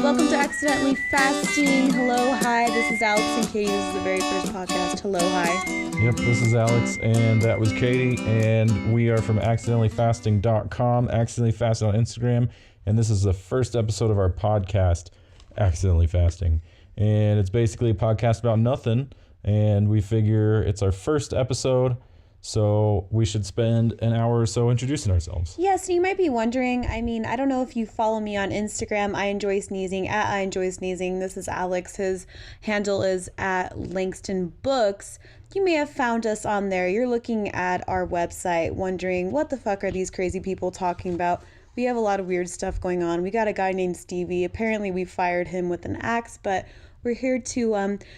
Welcome to Accidentally Fasting. Hello, hi. This is Alex and Katie. This is the very first podcast. Hello, hi. Yep, this is Alex, and that was Katie, and we are from accidentallyfasting.com, Accidentally Fasting on Instagram, and this is the first episode of our podcast, Accidentally Fasting. And it's basically a podcast about nothing, and we figure it's our first episode, so we should spend an hour or so introducing ourselves. Yeah, so you might be wondering, I don't know if you follow me on Instagram, I Enjoy Sneezing, at I Enjoy Sneezing. This is Alex. His handle is at Langston Books. You may have found us on there. You're looking at our website wondering, what the fuck are these crazy people talking about? We have a lot of weird stuff going on. We got a guy named Stevie. Apparently we fired him with an axe, but we're here to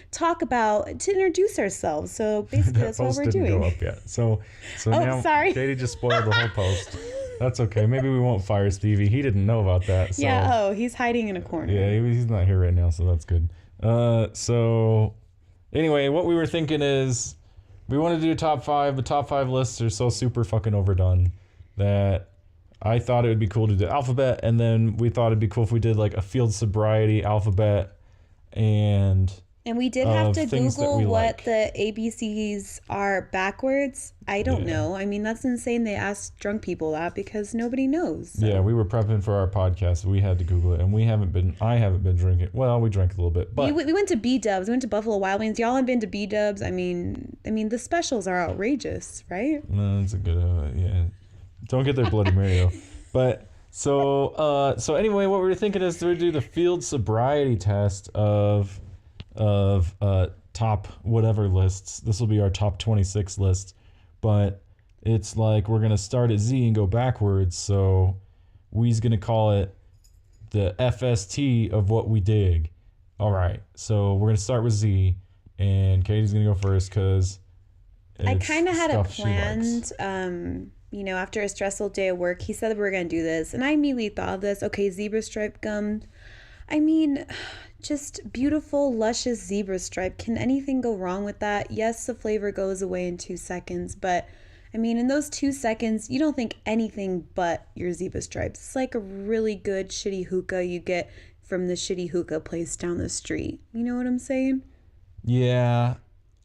introduce ourselves. So basically that's what we're doing. That post didn't go up yet. So now sorry. Katie just spoiled the whole post. That's okay. Maybe we won't fire Stevie. He didn't know about that. So. Yeah, he's hiding in a corner. Yeah, he's not here right now, so that's good. So anyway, what we were thinking is we want to do a top 5, but top 5 lists are so super fucking overdone that I thought it would be cool to do the alphabet, and then we thought it'd be cool if we did like a field sobriety alphabet. And we did have to Google what like. the ABCs are backwards. I don't know. I mean, that's insane. They asked drunk people that because nobody knows. So. Yeah, we were prepping for our podcast. So we had to Google it, and I haven't been drinking. Well, we drank a little bit, but we went to B-Dubs. We went to Buffalo Wild Wings. Y'all have been to B-Dubs. I mean, the specials are outrageous, right? No, it's a good. Yeah, don't get their Bloody Mary though. But. So anyway, what we were thinking is to do the field sobriety test of top whatever lists. This will be our top 26 list, but it's like we're gonna start at Z and go backwards. So we's gonna call it the FST of what we dig. All right. So we're gonna start with Z, and Katie's gonna go first because I kind of had it planned. After a stressful day of work, he said that we were going to do this. And I immediately thought of this. Okay, zebra stripe gum. I mean, just beautiful, luscious zebra stripe. Can anything go wrong with that? Yes, the flavor goes away in 2 seconds. But, I mean, in those 2 seconds, you don't think anything but your zebra stripes. It's like a really good shitty hookah you get from the shitty hookah place down the street. You know what I'm saying? Yeah,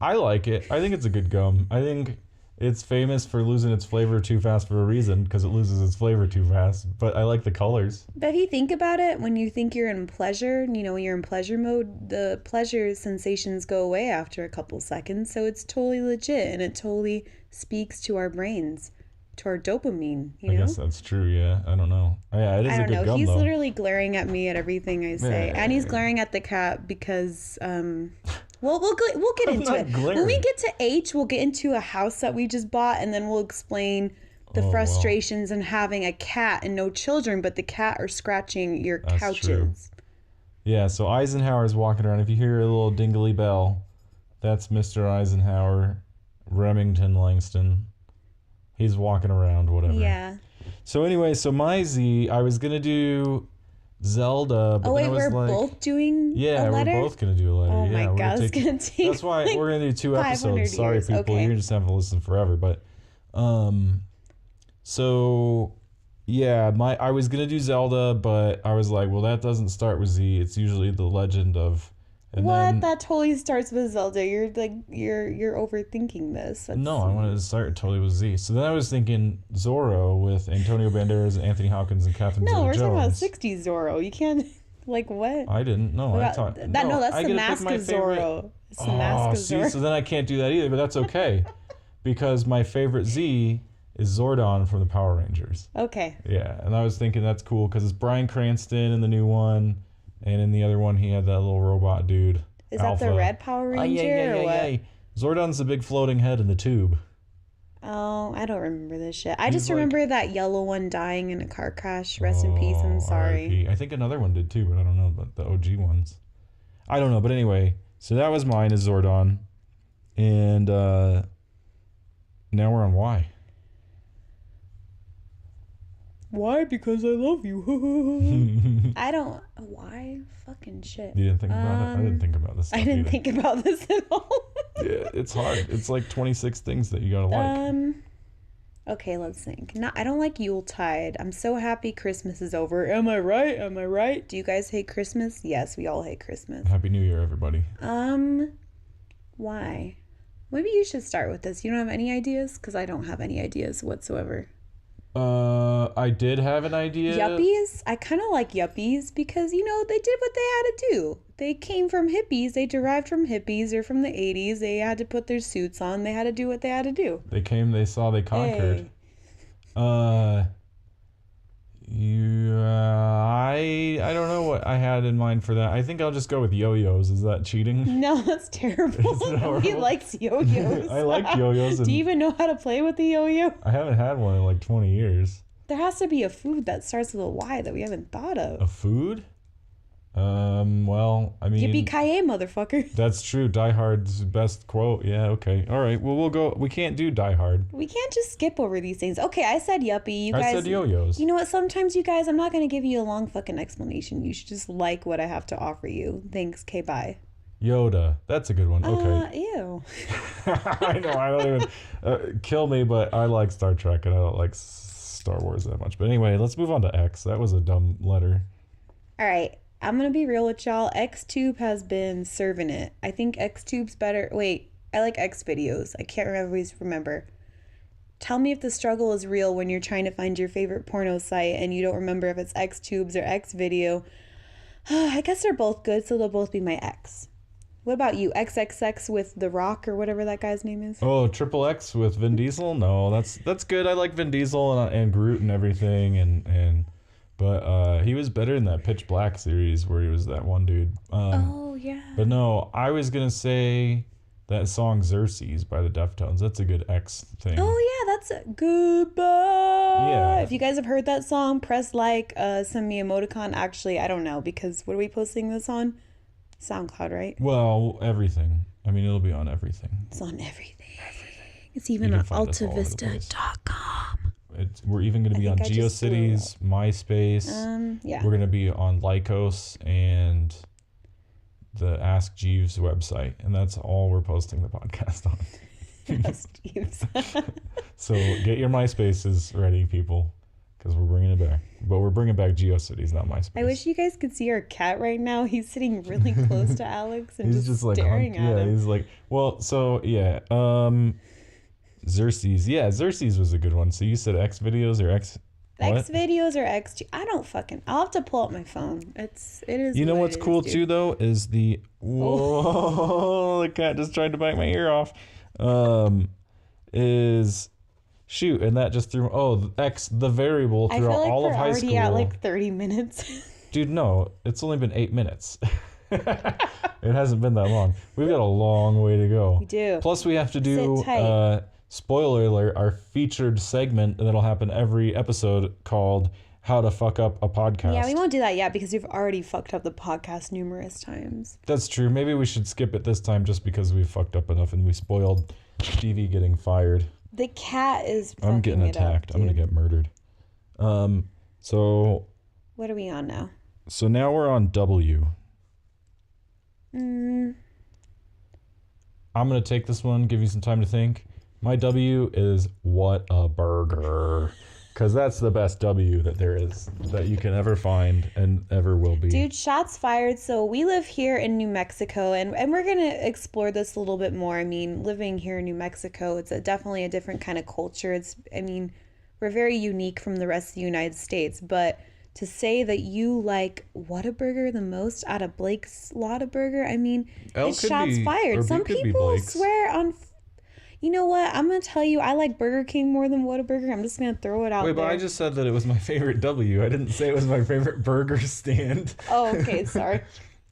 I like it. I think it's a good gum. I think it's famous for losing its flavor too fast for a reason, because it loses its flavor too fast. But I like the colors. But if you think about it, when you think you're in pleasure, when you're in pleasure mode, the pleasure sensations go away after a couple seconds. So it's totally legit, and it totally speaks to our brains, to our dopamine. I guess that's true. Yeah, I don't know. Yeah, it is a good gum. He's though. literally glaring at me at everything I say, and he's glaring at the cat because. Well, we'll get into it. Glaring. When we get to H, we'll get into a house that we just bought, and then we'll explain the frustrations in having a cat and no children, but the cat are scratching your couches. True. Yeah, so Eisenhower's walking around. If you hear a little dingly bell, that's Mr. Eisenhower, Remington Langston. He's walking around, whatever. Yeah. So anyway, my Z, I was going to do Zelda, but then I was we're both doing a letter? We're both gonna do a letter. Oh my god, it's gonna take. That's why we're gonna do 2 episodes. Sorry, years. people, okay. You're just having to listen forever. But, so yeah, I was gonna do Zelda, but I was like, well, that doesn't start with Z. It's usually the Legend of. And what? Then, that totally starts with Zelda. You're overthinking this. No, I wanted to start totally with Z. So then I was thinking Zorro with Antonio Banderas and Anthony Hopkins and Catherine Zeta-Jones. No, we're talking about 60s Zorro. You can't, what? I didn't. No, that's the Mask of Zorro. It's the Mask of Zorro. So then I can't do that either, but that's okay. Because my favorite Z is Zordon from the Power Rangers. Okay. Yeah, and I was thinking that's cool because it's Bryan Cranston in the new one. And in the other one, he had that little robot dude. Is Alpha. that the red Power Ranger or what? Zordon's the big floating head in the tube. Oh, I don't remember this shit. I just remember that yellow one dying in a car crash. Rest in peace. I'm sorry. R.I.P. I think another one did too, but I don't know about the OG ones. I don't know, but anyway. So that was mine, is Zordon. And now we're on Y. Why? Because I love you. I don't. Why? Fucking shit. You didn't think about it? I didn't think about this stuff I didn't think about this at all. Yeah, it's hard. It's like 26 things that you gotta like. Okay, let's think. No, I don't like Yuletide. I'm so happy Christmas is over. Am I right? Am I right? Do you guys hate Christmas? Yes, we all hate Christmas. Happy New Year, everybody. Why? Maybe you should start with this. You don't have any ideas? Because I don't have any ideas whatsoever. I did have an idea. Yuppies? I kind of like yuppies because, they did what they had to do. They came from hippies. They derived from hippies. They're from the 80s. They had to put their suits on. They had to do what they had to do. They came, they saw, they conquered. Hey. I don't know what I had in mind for that. I think I'll just go with yo-yos. Is that cheating? No, that's terrible. Nobody likes yo-yos. I like yo-yos. Do you even know how to play with the yo-yo? I haven't had one in like 20 years. There has to be a food that starts with a Y that we haven't thought of. A food? Well, I mean... Yippee-ki-yay, motherfucker. That's true. Die Hard's best quote. Yeah, okay. All right. Well, we'll go... We can't do Die Hard. We can't just skip over these things. Okay, I said yuppie. You guys... I said yo-yos. You know what? Sometimes, you guys, I'm not going to give you a long fucking explanation. You should just like what I have to offer you. Thanks. Okay, bye. Yoda. That's a good one. Okay. Ew. I know. I don't even... kill me, but I like Star Trek, and I don't like Star Wars that much. But anyway, let's move on to X. That was a dumb letter. All right. I'm going to be real with y'all. XTube has been serving it. I think XTube's better. Wait, I like X videos. I can't always remember. Tell me if the struggle is real when you're trying to find your favorite porno site and you don't remember if it's XTubes or X video. I guess they're both good, so they'll both be my X. What about you? XXX with The Rock or whatever that guy's name is? Oh, Triple X with Vin Diesel? No, that's good. I like Vin Diesel and Groot and everything, But he was better in that Pitch Black series where he was that one dude. Oh, yeah. But no, I was going to say that song Xerxes by the Deftones. That's a good X thing. Oh, yeah, that's a goodbye. Yeah. If you guys have heard that song, press like, send me emoticon. Actually, I don't know because what are we posting this on? SoundCloud, right? Well, everything. I mean, it'll be on everything. It's on everything. It's even on altavista.com. We're even going to be on GeoCities, MySpace. Yeah. We're going to be on Lycos and the Ask Jeeves website. And that's all we're posting the podcast on. Ask Jeeves. So get your MySpaces ready, people, because we're bringing it back. But we're bringing back GeoCities, not MySpace. I wish you guys could see our cat right now. He's sitting really close to Alex and he's just like staring at him. Yeah, he's like, well, so, yeah. Xerxes. Yeah, Xerxes was a good one. So you said X videos or X... What? X videos or X... I don't fucking... I'll have to pull up my phone. It is. You know what's cool too, though, is the... Whoa, the cat just tried to bite my ear off. Shoot, and that just threw... Oh, X, the variable throughout all of high school. I feel like we're already at like 30 minutes. Dude, no. It's only been 8 minutes. It hasn't been that long. We've got a long way to go. We do. Plus, we have to do... spoiler alert, our featured segment that'll happen every episode called How to Fuck Up a Podcast. Yeah, we won't do that yet because we've already fucked up the podcast numerous times. That's true. Maybe we should skip it this time just because we fucked up enough and we spoiled Stevie getting fired. The cat is fucking I'm getting attacked. I'm going to get murdered. So... What are we on now? So now we're on W. I'm going to take this one, give you some time to think. My W is what a burger. Because that's the best W that there is, that you can ever find and ever will be. Dude, shots fired. So we live here in New Mexico, and we're going to explore this a little bit more. I mean, living here in New Mexico, it's definitely a different kind of culture. We're very unique from the rest of the United States. But to say that you like Whataburger the most out of Blake's Lottaburger, I mean, it's shots fired. Some people swear on... You know what? I'm going to tell you, I like Burger King more than Whataburger. I'm just going to throw it out there. Wait, but I just said that it was my favorite W. I didn't say it was my favorite burger stand. Oh, okay. Sorry.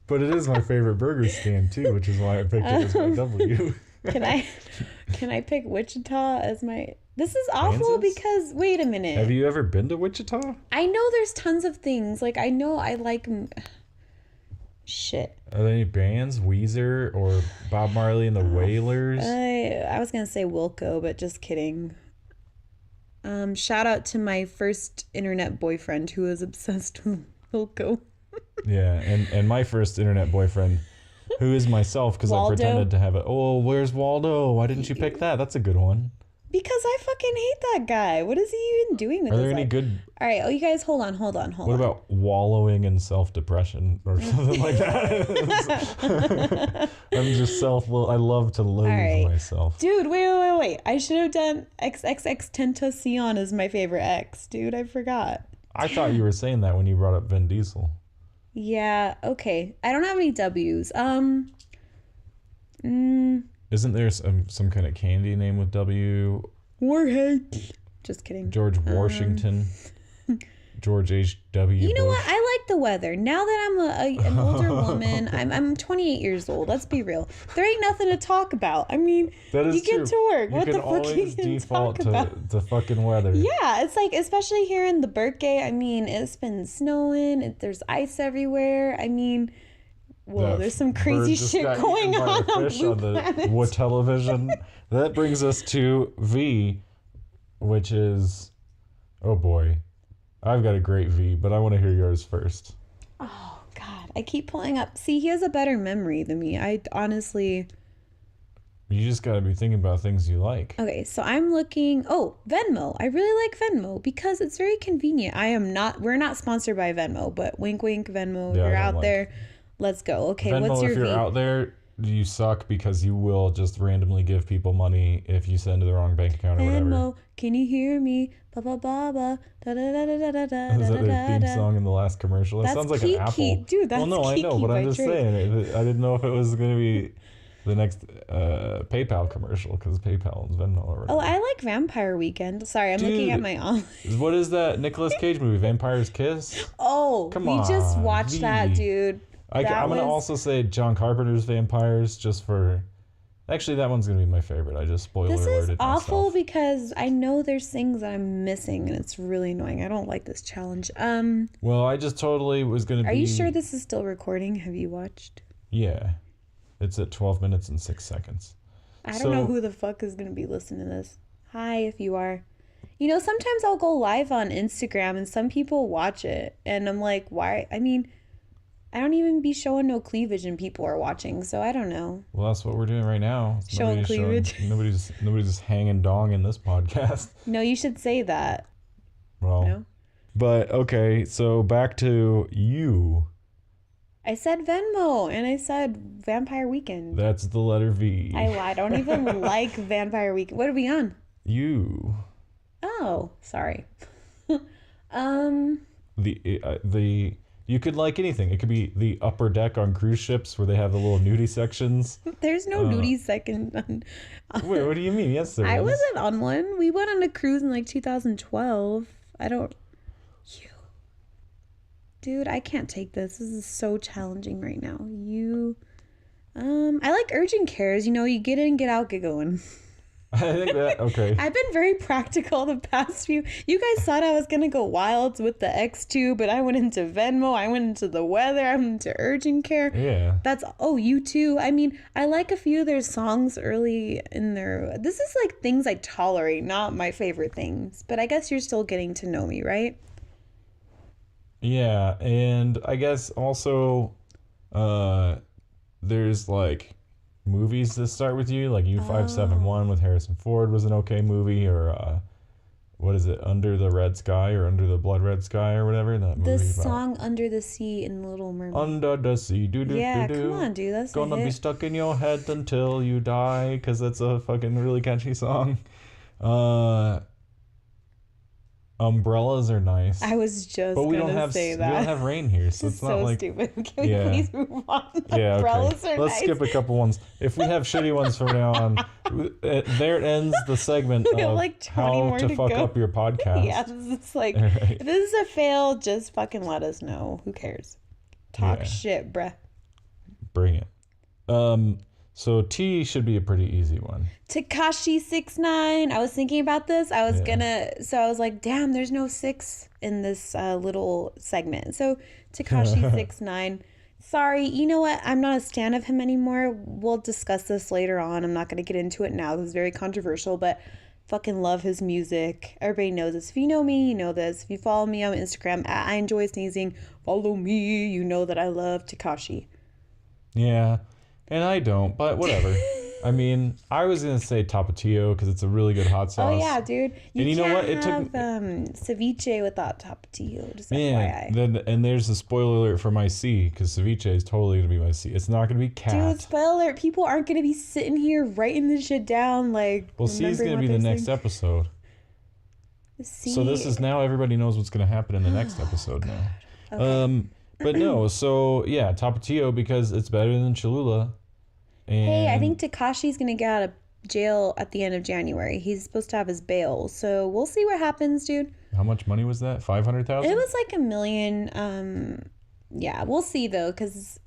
But it is my favorite burger stand, too, which is why I picked it as my W. Can I pick Wichita as my... This is awful because... Wait a minute. Have you ever been to Wichita? I know there's tons of things. Like, I know I like... Shit. Are there any bands? Weezer or Bob Marley and the Wailers? I was going to say Wilco, but just kidding. Shout out to my first internet boyfriend who was obsessed with Wilco. Yeah, and my first internet boyfriend, who is myself because I pretended to have it. Oh, where's Waldo? Why didn't you pick that? That's a good one. Because I fucking hate that guy. What is he even doing with Are his there any life? good... All right. Oh, you guys, hold on. What about wallowing in self-depression or something like that? I'm just I love to loathe myself. Dude, wait. I should have done XXX Tentacion as my favorite X. Dude, I forgot. I thought you were saying that when you brought up Vin Diesel. Yeah, okay. I don't have any W's. Isn't there some kind of candy name with W? Warhead. Just kidding. George Washington. George H.W. You know Bush. what? I like the weather. Now that I'm an older woman, I'm 28 years old. Let's be real. There ain't nothing to talk about. I mean, you get to work. You what can the fuck always you default talk about? to fucking weather. Yeah, it's like, especially here in the Birkgay, I mean, it's been snowing. There's ice everywhere. I mean, whoa, there's some crazy shit going on Blue Planet. What television? That brings us to V, which is, oh boy, I've got a great V, but I want to hear yours first. Oh God, I keep pulling up. See, he has a better memory than me. I honestly. You just got to be thinking about things you like. Okay, so I'm looking. Oh, Venmo. I really like Venmo because it's very convenient. We're not sponsored by Venmo, but wink, wink, Venmo. Yeah, you're out there. Let's go. Okay, Venmo, what's your if you're V? out there, you suck because you will just randomly give people money if you send to the wrong bank account or whatever. Venmo, can you hear me? Ba ba ba ba da da da da da da da. Is that their theme song in the last commercial? It sounds like an Apple. Dude, that's well, no, I know, but I'm just saying. I didn't know if it was going to be the next PayPal commercial because PayPal owns Venmo or whatever. Oh, I like Vampire Weekend. Sorry, I'm looking at my own. What is that Nicolas Cage movie, Vampire's Kiss? Oh, Come we on, just watched that, dude. I'm going to also say John Carpenter's Vampires just for... Actually, that one's going to be my favorite. I just spoiler alerted myself. This is awful because I know there's things that I'm missing and it's really annoying. I don't like this challenge. Well, I just totally was going to be... Are you sure this is still recording? Have you watched? Yeah. It's at 12 minutes and 6 seconds. I don't know who the fuck is going to be listening to this. Hi, if you are. You know, sometimes I'll go live on Instagram and some people watch it. And I'm like, why? I mean... I don't even be showing no cleavage and people are watching, so I don't know. Well, that's what we're doing right now. Showing cleavage. Nobody's just hanging dong in this podcast. No, you should say that. Well, no? But okay, so back to you. I said Venmo and I said Vampire Weekend. That's the letter V. I lied. I don't even like Vampire Weekend. What are we on? You. Oh, sorry. The You could like anything. It could be the upper deck on cruise ships where they have the little nudie sections. There's no nudie section. Wait, what do you mean? Yes, there is. I wasn't on one. We went on a cruise in like 2012. Dude, I can't take this. This is so challenging right now. I like urgent cares. You know, you get in, get out, get going. I think that, okay. I've been very practical the past few. You guys thought I was going to go wild with the X2, but I went into Venmo. I went into the weather. I went into urgent care. Yeah. You too. I mean, I like a few of their songs early in their... This is like things I tolerate, not my favorite things. But I guess you're still getting to know me, right? Yeah, and I guess also there's like... movies that start with you, like U571 with Harrison Ford was an okay movie, or what is it, Under the Red Sky or Under the Blood Red Sky or whatever that movie. The song Under the Sea in Little Mermaid. Under the Sea, come on, dude, that's gonna be stuck in your head until you die, because that's a fucking really catchy song. Umbrellas are nice. I was just but we don't have say that. We don't have rain here, so it's not so like stupid. Can we please move on? Yeah, Umbrellas okay. are Let's nice. skip a couple ones. If we have shitty ones from now on, there ends the segment of like how to fuck up your podcast. Yeah, it's like, right. If this is a fail, just fucking let us know. Who cares? Talk shit, bruh. Bring it. So T should be a pretty easy one. Tekashi 6ix9ine. I was thinking about this. I was like, damn, there's no 6 in this little segment. So Tekashi 6ix9ine. Sorry, you know what? I'm not a stan of him anymore. We'll discuss this later on. I'm not going to get into it now. This is very controversial, but fucking love his music. Everybody knows this. If you know me, you know this. If you follow me on Instagram, I enjoy sneezing. Follow me. You know that I love Tekashi. Yeah. And I don't, but whatever. I mean, I was gonna say Tapatio because it's a really good hot sauce. Oh yeah, dude. You know what? It have took ceviche without tapatio. Just man. FYI. And there's a spoiler alert for my C because ceviche is totally gonna be my C. It's not gonna be cat. Dude, spoiler alert! People aren't gonna be sitting here writing this shit down. Like, well, C is gonna be the next episode. C. So this is now everybody knows what's gonna happen in the next episode now. Okay. But no. So yeah, Tapatio because it's better than Cholula. And Hey, I think Takashi's gonna get out of jail at the end of January. He's supposed to have his bail, so we'll see what happens, dude. How much money was that? 500,000. It was like $1 million. Yeah, we'll see though, because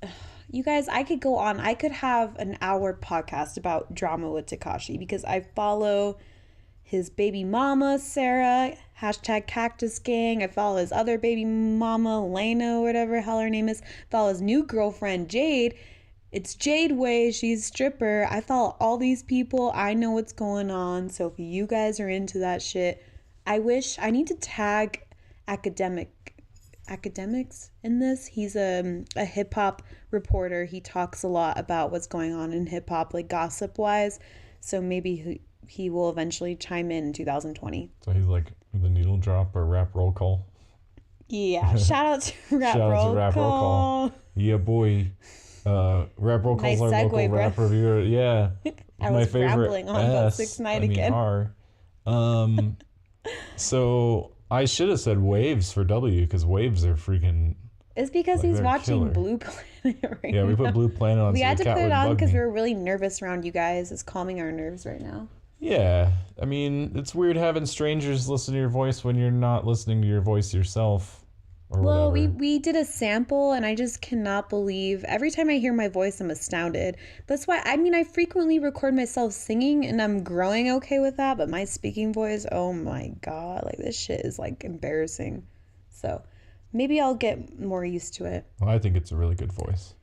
you guys, I could go on. I could have an hour podcast about drama with Takashi because I follow his baby mama Sarah #Cactus Gang. I follow his other baby mama Lena, whatever hell her name is. Follow his new girlfriend Jade. It's Jade Way. She's a stripper. I follow all these people. I know what's going on. So if you guys are into that shit, I need to tag academics in this. He's a hip hop reporter. He talks a lot about what's going on in hip hop, like gossip wise. So maybe he will eventually chime in 2020. So he's like the needle drop or rap roll call. Yeah. Shout out to Rap Roll Call. Yeah, boy. Rap Roll Call's Nice our segue, local bro. rap reviewer. Yeah. I my was favorite rambling on about S, 6ix9ine I mean, again. R. So I should have said Waves for W because Waves are freaking. It's because Like, he's they're watching killer. Blue Planet right Yeah, we put now. Blue Planet on. We so had the to cat put it wouldn't on bug because me. we were really nervous around you guys. It's calming our nerves right now. Yeah, I mean, it's weird having strangers listen to your voice when you're not listening to your voice yourself. Or Well, whatever. we did a sample and I just cannot believe every time I hear my voice I'm astounded. That's why I frequently record myself singing and I'm growing okay with that, but my speaking voice, oh my god, like this shit is like embarrassing. So, maybe I'll get more used to it. Well, I think it's a really good voice.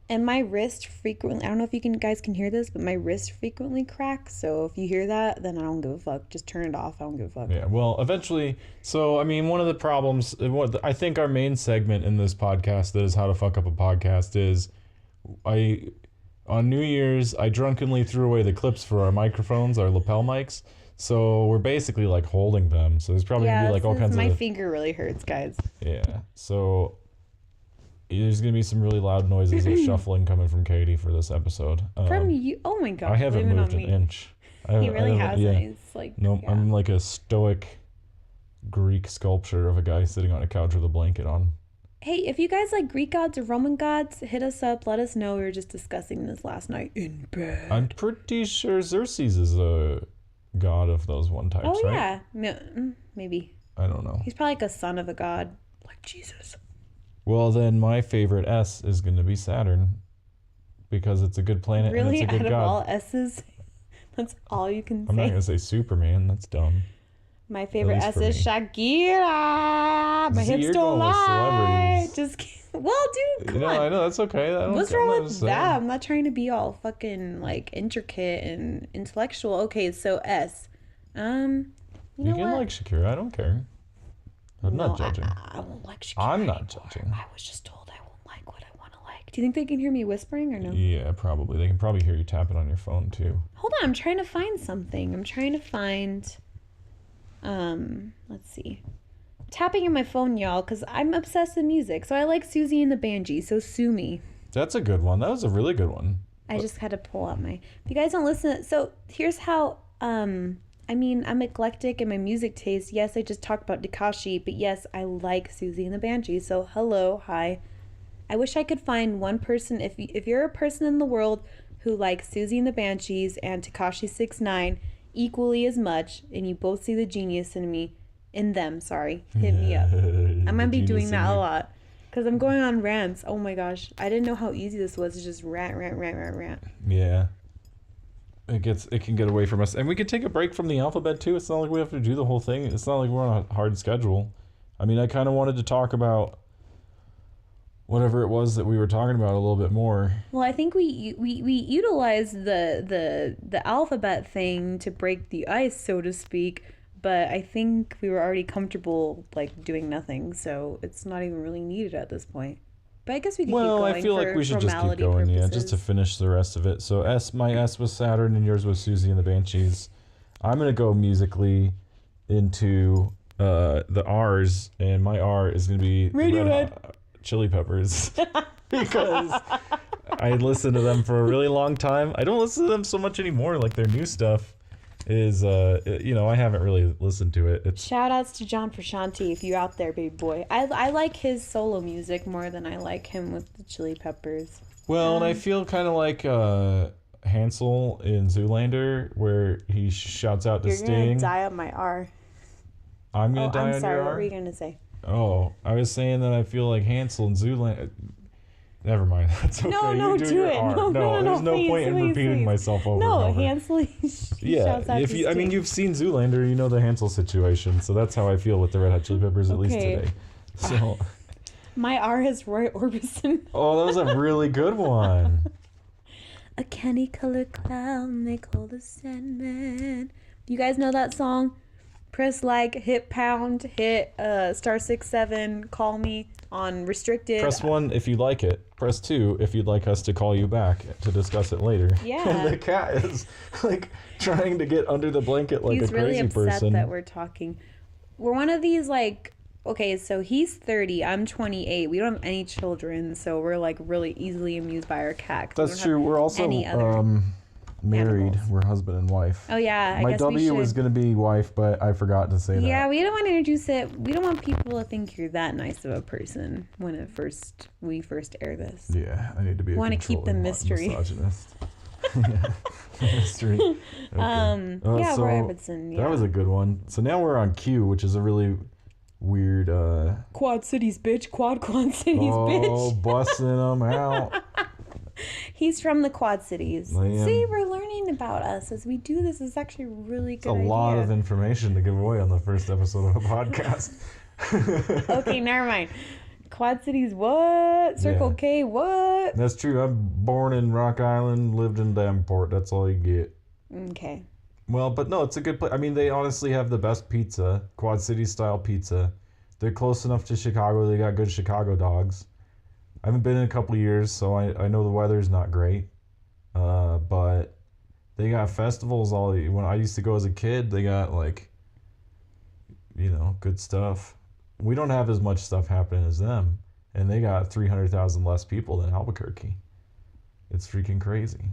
And my wrist frequently, I don't know if guys can hear this, but my wrist frequently cracks. So if you hear that, then I don't give a fuck. Just turn it off. I don't give a fuck. Yeah, well, eventually, so, I mean, one of the problems, I think our main segment in this podcast that is how to fuck up a podcast is, on New Year's, I drunkenly threw away the clips for our microphones, our lapel mics. So we're basically like holding them. So there's probably going to be like all kinds my of. finger really hurts, guys. Yeah, so there's going to be some really loud noises of shuffling coming from Katie for this episode. From you? Oh my god. I haven't blame it moved on an me. inch. He really hasn't. Yeah. It's like, Nope, yeah. I'm like a stoic Greek sculpture of a guy sitting on a couch with a blanket on. Hey, if you guys like Greek gods or Roman gods, hit us up. Let us know. We were just discussing this last night in bed. I'm pretty sure Xerxes is a god of those one types, Oh, right? yeah. Maybe. I don't know. He's probably like a son of a god. Like Jesus. Well, then my favorite S is going to be Saturn because it's a good planet Really? and it's a Out good of god. all S's? That's all you can I'm not say? going to say Superman. That's dumb. My favorite least S for is me. Shakira. My See, hips you're don't going with lie. celebrities. Just kidding. Well, dude, come No, on. I know. That's okay. What's wrong with that? I'm not trying to be all fucking like intricate and intellectual. Okay, so S. You You know can what? like Shakira. I don't care. I'm not judging. I won't like Shakira I'm not anymore. judging. I was just told I won't like what I want to like. Do you think they can hear me whispering or no? Yeah, probably. They can probably hear you tapping on your phone too. Hold on, I'm trying to find something. I'm trying to find. Let's see. Tapping on my phone, y'all, because I'm obsessed with music. So I like Susie and the Banshee. So sue me. That's a good one. That was a really good one. I just had to pull out my. If you guys don't listen, so here's how. I'm eclectic in my music taste. Yes, I just talked about Tekashi, but yes, I like Susie and the Banshee. So hello, hi. I wish I could find one person. If you're a person in the world who likes Susie and the Banshees and Tekashi 6ix9ine equally as much, and you both see the genius in them, sorry, hit me up. I might be doing that a lot. Because I'm going on rants. Oh my gosh. I didn't know how easy this was to just rant. Yeah. It can get away from us. And we could take a break from the alphabet too. It's not like we have to do the whole thing. It's not like we're on a hard schedule. I mean, I kind of wanted to talk about whatever it was that we were talking about a little bit more. Well, I think we utilize the alphabet thing to break the ice, so to speak. But I think we were already comfortable like doing nothing, so it's not even really needed at this point. But I guess we could keep going. I feel like we should just keep going, purposes. just to finish the rest of it. So my S was Saturn, and yours was Susie and the Banshees. I'm gonna go musically into the R's, and my R is gonna be Radiohead. Red Hot Chili Peppers because I listened to them for a really long time. I don't listen to them so much anymore. Like their new stuff is, I haven't really listened to it. Shout outs to John Frusciante if you're out there, baby boy. I like his solo music more than I like him with the Chili Peppers. Well, and I feel kind of like Hansel in Zoolander, where he shouts out to Sting. You're gonna die on my R. I'm gonna die on your R? I'm sorry, what were you gonna say? Oh, I was saying that I feel like Hansel in Zoolander. Never mind. That's okay. No, do it. No, there's no point in repeating myself over and over. Hansel. Yeah, you've seen Zoolander, you know the Hansel situation. So that's how I feel with the Red Hot Chili Peppers, at least today. So my R is Roy Orbison. Oh, that was a really good one. A candy colored clown they call the Sandman. You guys know that song? Press like, hit pound, hit *67, call me on restricted. Press 1 if you like it. Press 2 if you'd like us to call you back to discuss it later. Yeah. And the cat is like trying to get under the blanket like he's a crazy person. He's really upset that we're talking. We're one of these like, okay, so he's 30, I'm 28. We don't have any children, so we're like really easily amused by our cat. That's true. We're also married. Animals. We're husband and wife. Oh yeah, my W was gonna be wife, but I forgot to say that. Yeah, we don't want to introduce it. We don't want people to think you're that nice of a person when we first air this. Yeah, I need to be. We want to keep the mystery. Misogynist. Mystery. Okay. Yeah, Roy Orbison. Yeah. That was a good one. So now we're on Q, which is a really weird. Quad Cities, bitch. Quad Cities, bitch. Oh, busting them out. He's from the Quad Cities. See, we're learning about us as we do this. It's actually a really good idea. It's a lot of information to give away on the first episode of a podcast. Okay, never mind. Quad Cities, what? Circle K, what? That's true. I'm born in Rock Island, lived in Davenport. That's all you get. Okay. Well, but no, it's a good place. I mean, they honestly have the best pizza, Quad Cities style pizza. They're close enough to Chicago. They got good Chicago dogs. I haven't been in a couple of years, so I know the weather's not great. But they got festivals when I used to go as a kid, they got good stuff. We don't have as much stuff happening as them, and they got 300,000 less people than Albuquerque. It's freaking crazy.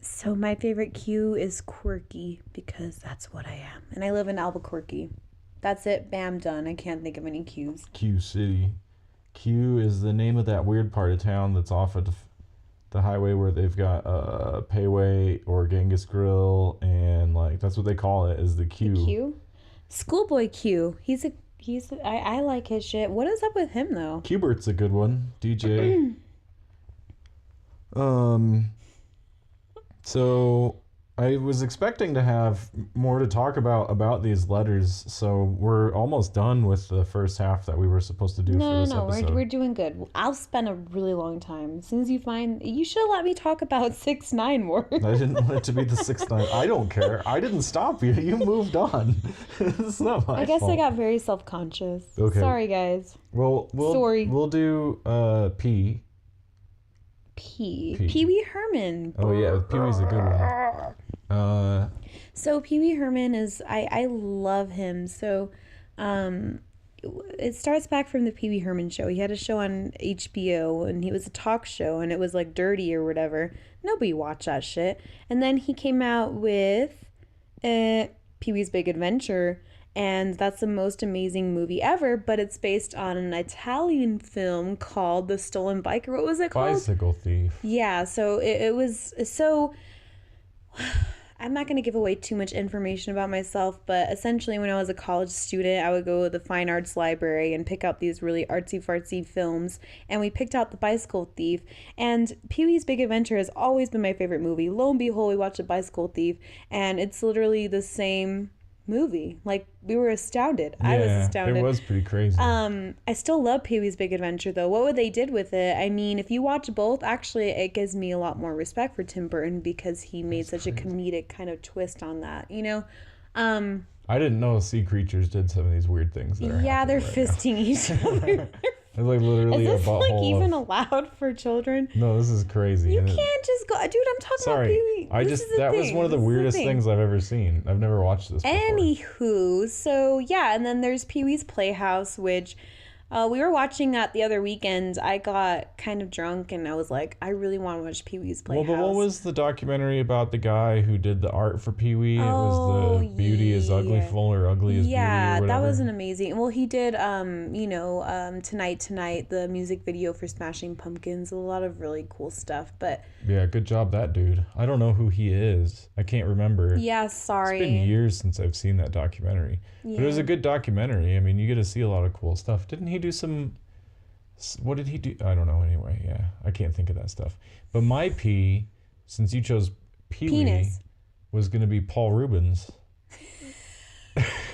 So my favorite Q is quirky because that's what I am. And I live in Albuquerque. That's it. Bam, done. I can't think of any Qs. Q City. Q is the name of that weird part of town that's off of the highway where they've got Payway or Genghis Grill, and that's what they call it, is the Q. The Q? Schoolboy Q. I like his shit. What is up with him though? Q-Bert's a good one. DJ. So I was expecting to have more to talk about these letters, so we're almost done with the first half that we were supposed to do for this episode. We're doing good. I'll spend a really long time. As soon as you should let me talk about 6ix9ine more. I didn't want it to be the 6ix9ine. I don't care. I didn't stop you. You moved on. It's not my I guess fault. I got very self-conscious. Okay. Sorry, guys. Well, Sorry. We'll do P. Pee Wee Herman. Oh yeah, Pee Wee's a good one. So Pee Wee Herman is I love him. So it starts back from the Pee Wee Herman show. He had a show on HBO and he was a talk show and it was like dirty or whatever. Nobody watched that shit. And then he came out with Pee Wee's Big Adventure, and that's the most amazing movie ever, but it's based on an Italian film called The Stolen Biker. What was it called? Bicycle Thief. Yeah, so it was so... I'm not going to give away too much information about myself, but essentially when I was a college student, I would go to the fine arts library and pick out these really artsy-fartsy films, and we picked out The Bicycle Thief, and Pee-wee's Big Adventure has always been my favorite movie. Lo and behold, we watched The Bicycle Thief, and it's literally the same movie. Like, we were astounded. I was astounded. It was pretty crazy. I still love Pee-wee's Big Adventure though. What they did with it, I mean, if you watch both, actually it gives me a lot more respect for Tim Burton because he made such a comedic kind of twist on that, you know. I didn't know sea creatures did some of these weird things that are they're right fisting each other. They're It's like literally Is this a butthole. like even allowed for children? No, this is crazy. You can't just go, dude. I'm talking about Pee-wee. That was one of the weirdest things I've ever seen. I've never watched this before. Anywho, so yeah, and then there's Pee-wee's Playhouse, which we were watching that the other weekend. I got kind of drunk and I was like, I really want to watch Pee-wee's Playhouse. Well, but what was the documentary about the guy who did the art for Pee-wee? It was the Beauty is Uglyful or Ugly is Beauty or whatever. Yeah, that was an amazing. Well, he did, Tonight, the music video for Smashing Pumpkins. A lot of really cool stuff, but... Yeah, good job, that dude. I don't know who he is. I can't remember. Yeah, sorry. It's been years since I've seen that documentary. Yeah. But it was a good documentary. I mean, you get to see a lot of cool stuff. Didn't he do some... What did he do? I don't know anyway. Yeah, I can't think of that stuff. But my P, since you chose Pee-wee, was going to be Paul Rubens.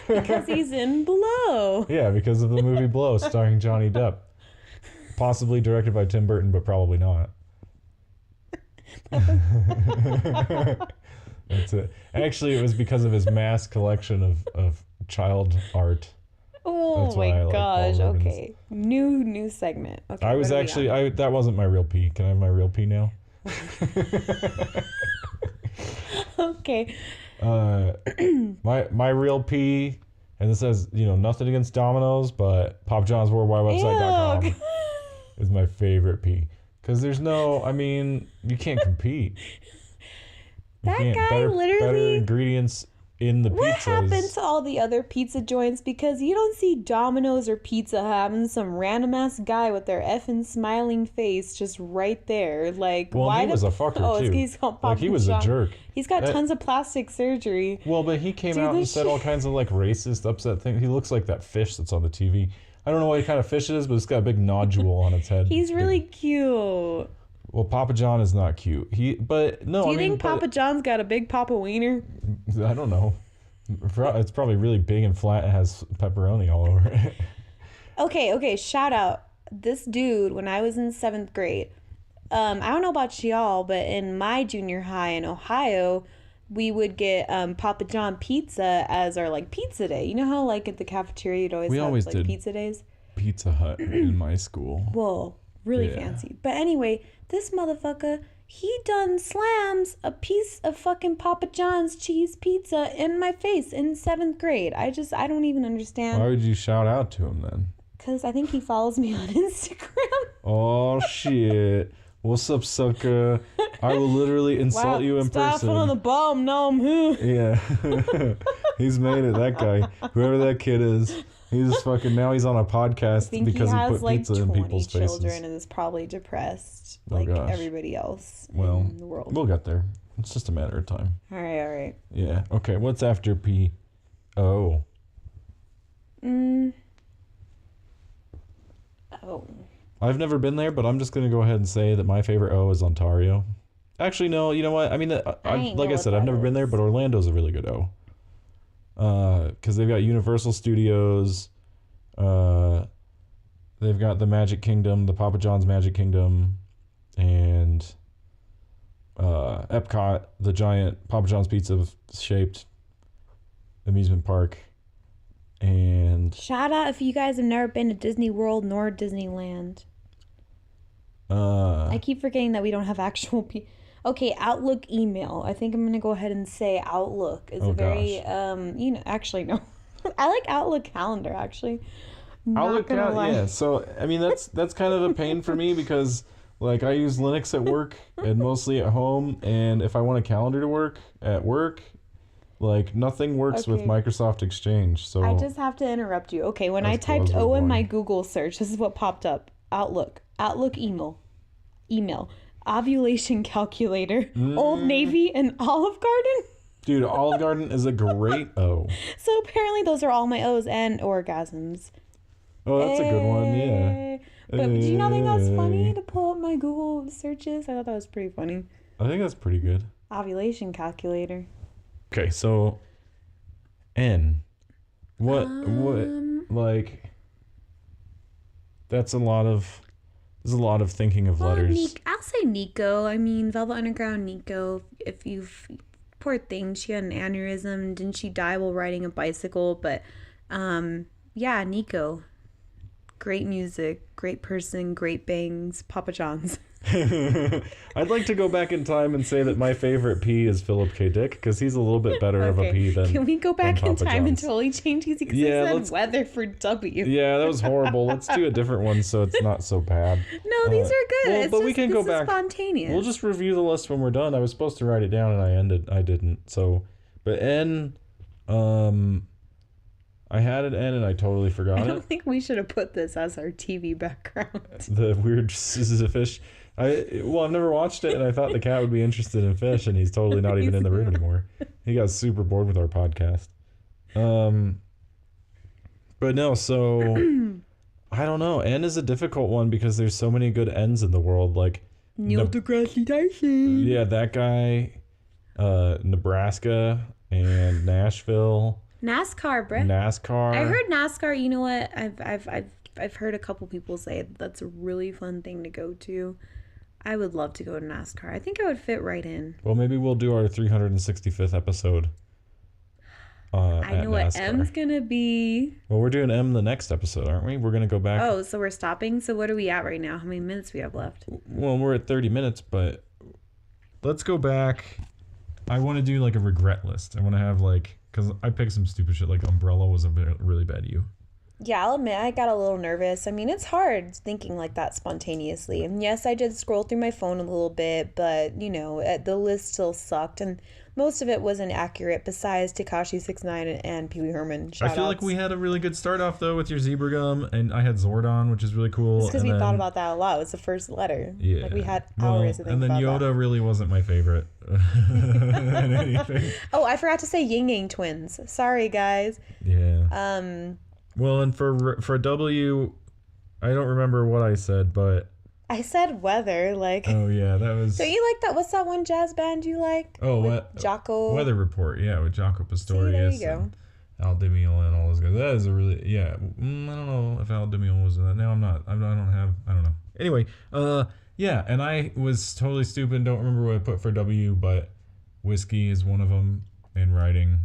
Because he's in Blow. Yeah, because of the movie Blow, starring Johnny Depp. Possibly directed by Tim Burton, but probably not. That's it. Actually, it was because of his mass collection of child art. Oh my gosh! Okay, new segment. Okay, I was actually that wasn't my real P. Can I have my real P now? Okay. My real P, and this says nothing against Domino's, but PopJohnsWorldWideWebsite.com is my favorite P. Because there's no, I mean, you can't compete. That guy literally... Better ingredients in the pizzas. What happened to all the other pizza joints? Because you don't see Domino's or Pizza having some random-ass guy with their effing smiling face just right there. Like, well, why he was a fucker, too. He's called Papa he was John. a jerk. He's got tons of plastic surgery. Well, but he came out and said all kinds of, racist, upset things. He looks like that fish that's on the TV. I don't know what kind of fish it is, but it's got a big nodule on its head. He's really cute. Well, Papa John is not cute. Do you think Papa John's got a big Papa Wiener? I don't know. It's probably really big and flat and has pepperoni all over it. Okay. Shout out. This dude, when I was in 7th grade, I don't know about y'all, but in my junior high in Ohio, we would get Papa John pizza as our pizza day. You know how at the cafeteria you'd always have pizza days? Pizza Hut in my school. Whoa, really fancy. But anyway, this motherfucker, he done slams a piece of fucking Papa John's cheese pizza in my face in 7th grade. I don't even understand. Why would you shout out to him then? Because I think he follows me on Instagram. Oh, shit. What's up, sucker? I will literally insult you in person. Stop on the bomb, no, I'm here. Yeah. He's made it, that guy. Whoever that kid is. He's fucking, now he's on a podcast because he put pizza in people's faces. He has children and is probably depressed everybody else in the world. We'll get there. It's just a matter of time. All right. Yeah. Okay, what's after P? O. Oh. I've never been there, but I'm just going to go ahead and say that my favorite O is Ontario. Actually, no, you know what? I mean, like I said, I've never been there, but Orlando's a really good O. Because they've got Universal Studios, they've got the Magic Kingdom, the Papa John's Magic Kingdom, and Epcot, the giant Papa John's pizza shaped amusement park. And shout out if you guys have never been to Disney World nor Disneyland. I keep forgetting that we don't have actual Okay, Outlook email. I think I'm going to go ahead and say Outlook is actually no. I like Outlook calendar actually. Outlook calendar, yeah. So, I mean that's kind of a pain for me because I use Linux at work and mostly at home, and if I want a calendar to work at work, nothing works with Microsoft Exchange. So I just have to interrupt you. Okay, when I typed O in my Google search, this is what popped up. Outlook email. Ovulation calculator, Old Navy, and Olive Garden. Dude, Olive Garden is a great O. So apparently those are all my O's and orgasms. Oh, that's a good one, yeah. But do you not think that's funny to pull up my Google searches? I thought that was pretty funny. I think that's pretty good. Ovulation calculator. Okay, so N. That's a lot of... There's a lot of thinking of letters. I'll say Nico. I mean, Velvet Underground Nico. Poor thing, she had an aneurysm. Didn't she die while riding a bicycle? But, yeah, Nico. great music, great person, great bangs, Papa John's. I'd like to go back in time and say that my favorite P is Philip K. Dick, because he's a little bit better of a P than. Can we go back in time and John's. totally change these? Because I said weather for W. Yeah, that was horrible. Let's do a different one so it's not so bad. No, these are good. Well, it's but just, we can go back. Spontaneous. We'll just review the list when we're done. I was supposed to write it down and I didn't. So, but N, I had an N and I totally forgot it. I don't think we should have put this as our TV background. The weird fish. I've never watched it, and I thought the cat would be interested in fish, and he's totally not even in the room anymore. He got super bored with our podcast. But no, so I don't know. N is a difficult one because there's so many good N's in the world. Like Neil deGrasse Tyson. Yeah, that guy. Nebraska and Nashville. NASCAR, bruh. NASCAR. I heard NASCAR. You know what? I've heard a couple people say that's a really fun thing to go to. I would love to go to NASCAR. I think I would fit right in. Well, maybe we'll do our 365th episode. I know what NASCAR. M's gonna be. Well, we're doing M the next episode, aren't we? We're gonna go back. Oh, so we're stopping. So what are we at right now? How many minutes we have left? Well, we're at 30 minutes, but let's go back. I want to do like a regret list. I want to have like, because I picked some stupid shit. Like Umbrella was a really bad U. Yeah, I'll admit I got a little nervous. I mean, it's hard thinking like that spontaneously. And yes, I did scroll through my phone a little bit, but, you know, the list still sucked. And most of it wasn't accurate besides Tekashi 6ix9ine and Pee Wee Herman. I feel like we had a really good start off, though, with your zebra gum. And I had Zordon, which is really cool. It's because we thought about that a lot. It was the first letter. Yeah. Like we had hours to think and then about Yoda that. really wasn't my favorite. in anything. Oh, I forgot to say Ying Yang Twins. Sorry, guys. Yeah. Well, and for W, I don't remember what I said, but I said weather, like. Oh yeah, that was. Don't you like that? What's that one jazz band you like? Oh, Jocko. Weather Report, yeah, with Jaco Pastorius. See, there you go. Al Di Meola and all those guys. That is a really I don't know if Al Di Meola was in that. Now I'm not. I don't know. Anyway, yeah, and I was totally stupid. And don't remember what I put for W, but whiskey is one of them, and writing.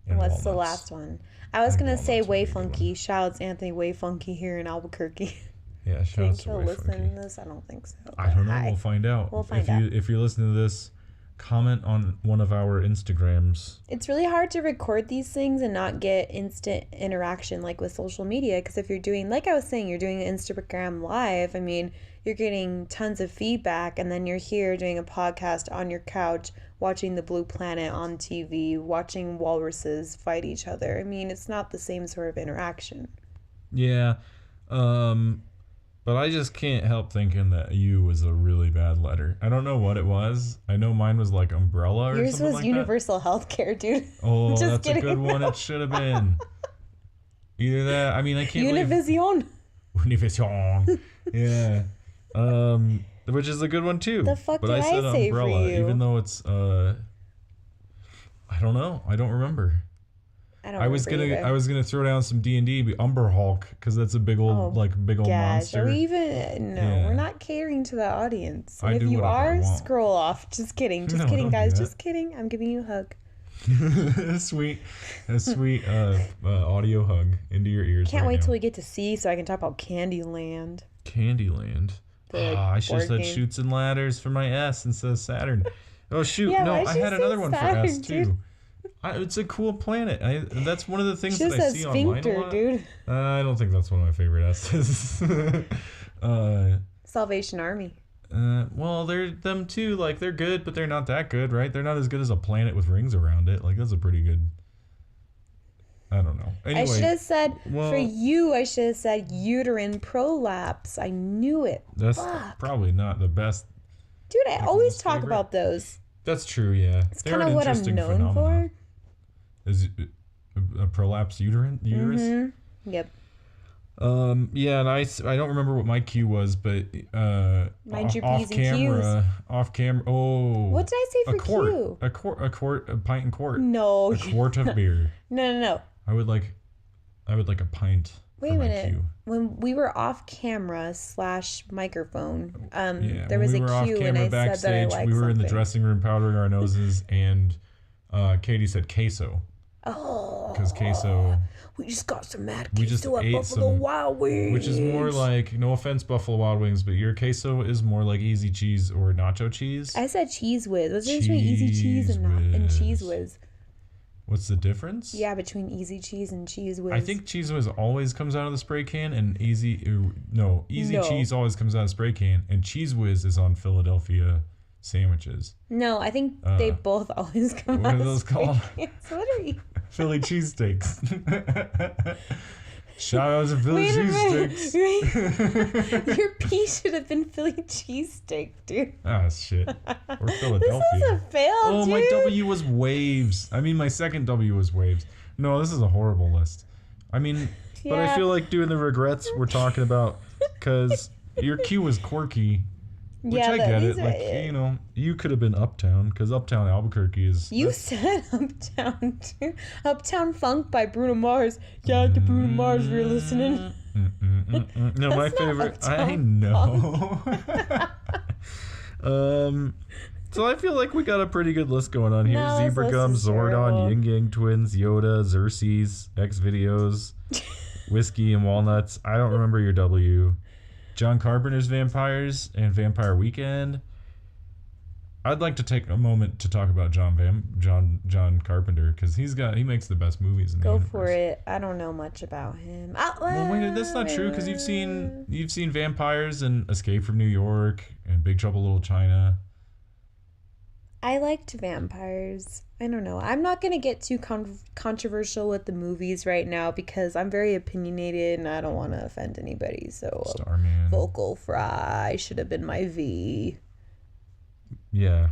And what's the last one? I was gonna say Way Funky. Shouts Anthony Way Funky here in Albuquerque. Yeah, shouts to Way Funky. Think he'll listen to this? I don't think so. I don't know. We'll find out. If you're listening to this, comment on one of our Instagrams. It's really hard to record these things and not get instant interaction like with social media, because if you're doing, like I was saying, you're doing Instagram live, I mean, you're getting tons of feedback, and then you're here doing a podcast on your couch watching the Blue Planet on TV, watching walruses fight each other. I mean, it's not the same sort of interaction. Yeah. But I just can't help thinking that U was a really bad letter. I don't know what it was. I know mine was like umbrella or Yours something was like universal health care, dude. Oh, Just that's kidding. a good one. It should have been. Either that. I mean, I can't Univision. Univision. Yeah. Which is a good one too. The fuck but did I said I say umbrella, for you? even though it's I don't know. I don't remember. I was gonna throw down some D&D, Umber Hulk, because that's a big old monster. Are we even? No, yeah. We're not catering to the audience. And if you are, scroll off. Just kidding. Just kidding, guys. Just kidding. I'm giving you a hug. a sweet audio hug into your ears. Can't wait till we get to see so I can talk about Candyland. Candyland. I should have said Chutes and Ladders for my S instead of Saturn. Oh shoot! Yeah, no, I had another one for S too. Dude. It's a cool planet. That's one of the things that I see online a lot. Dude. I don't think that's one of my favorite S's. Salvation Army. Well, they're them too. Like they're good, but they're not that good, right? They're not as good as a planet with rings around it. Like that's a pretty good. I don't know. Anyway, I should have said for you. I should have said uterine prolapse. I knew it. That's probably not the best. Dude, I always talk about those. That's true. Yeah, it's kind of what I'm known for. Is a prolapsed uterus? Mm-hmm. Yep. Yeah, and I don't remember what my cue was, but mind your P's and Q's. Off camera. Oh, what did I say for Q? A quart, a pint and quart. No, a quart of beer. No. I would like a pint. Wait a minute. Q. When we were off camera / microphone, there was a cue, and I backstage, said that I liked we were something. in the dressing room powdering our noses, and Katie said queso. Oh. Because queso. We just got some mad We just queso at ate Buffalo some- Wild Wings. Which is more like, no offense, Buffalo Wild Wings, but your queso is more like easy cheese or nacho cheese. I said Cheese Whiz. What's the difference between Easy Cheese and Cheese Whiz? What's the difference? Yeah, between Easy Cheese and Cheese Whiz. I think Cheese Whiz always comes out of the spray can, and Easy Cheese always comes out of the spray can, and Cheese Whiz is on Philadelphia sandwiches. No, I think they both always come What out are those called? What are you? Philly cheesesteaks. Shout out to Philly cheesesteaks. Your P should have been Philly cheesesteak, dude. Ah, shit. We're Philadelphia. This is a fail, Oh, dude. my W was waves. I mean, my second W was waves. No, this is a horrible list. I mean, but I Yeah. feel like doing the regrets we're talking about, because your Q was quirky. Which I get it. Like, you know, you could have been Uptown, because Uptown Albuquerque is... You said Uptown, too. Uptown Funk by Bruno Mars. Yeah, to Bruno Mars, we're listening. No, my That's not favorite... I Uptown know. So I feel like we got a pretty good list going on here. No, this Zebra list Gum, is Zordon, terrible. Yin Yang Twins, Yoda, Xerxes, X Videos, Whiskey and Walnuts. I don't remember your W. John Carpenter's Vampires and Vampire Weekend. I'd like to take a moment to talk about John Carpenter, because he makes the best movies in the Go universe. for it. I don't know much about him. Well, wait, that's not true, because you've seen Vampires and Escape from New York and Big Trouble in Little China. I liked vampires. I don't know. I'm not going to get too controversial with the movies right now because I'm very opinionated and I don't want to offend anybody. So, Starman. Vocal Fry should have been my V. Yeah.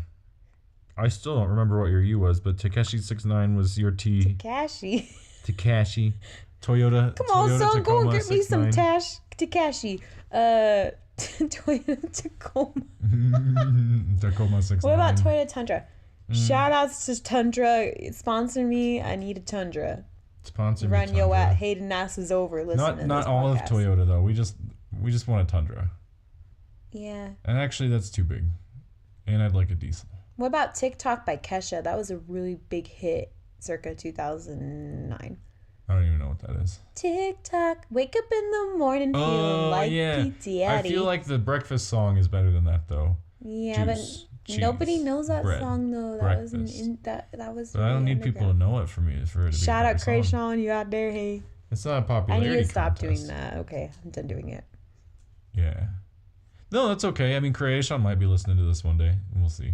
I still don't remember what your U was, but Takeshi 69 was your T. Takashi. Takashi. Toyota. Come on, Toyota son. Go and Tacoma get me some 69. Takashi. Toyota Tacoma. Tacoma 69. What about Toyota Tundra? Shout outs to Tundra. Sponsor me. I need a Tundra. Sponsor me, Run yo Tundra. at Hayden Nass is over. Listen to Not this all podcast. of Toyota though. We just want a Tundra. Yeah. And actually that's too big. And I'd like a diesel. What about TikTok by Kesha? That was a really big hit circa 2009. I don't even know what that is. TikTok, wake up in the morning feeling like P. Daddy. I feel like the breakfast song is better than that though. Yeah, Juice, but nobody cheese, knows that bread, song though. That breakfast. wasn't that was. But I don't really need people to underground. know it for it to be Shout a out popular song. Krayshawn, you out there? Hey, It's not a I popularity need to stop contest. doing that. Okay, I'm done doing it. Yeah. No, that's okay. I mean, Creation might be listening to this one day. And we'll see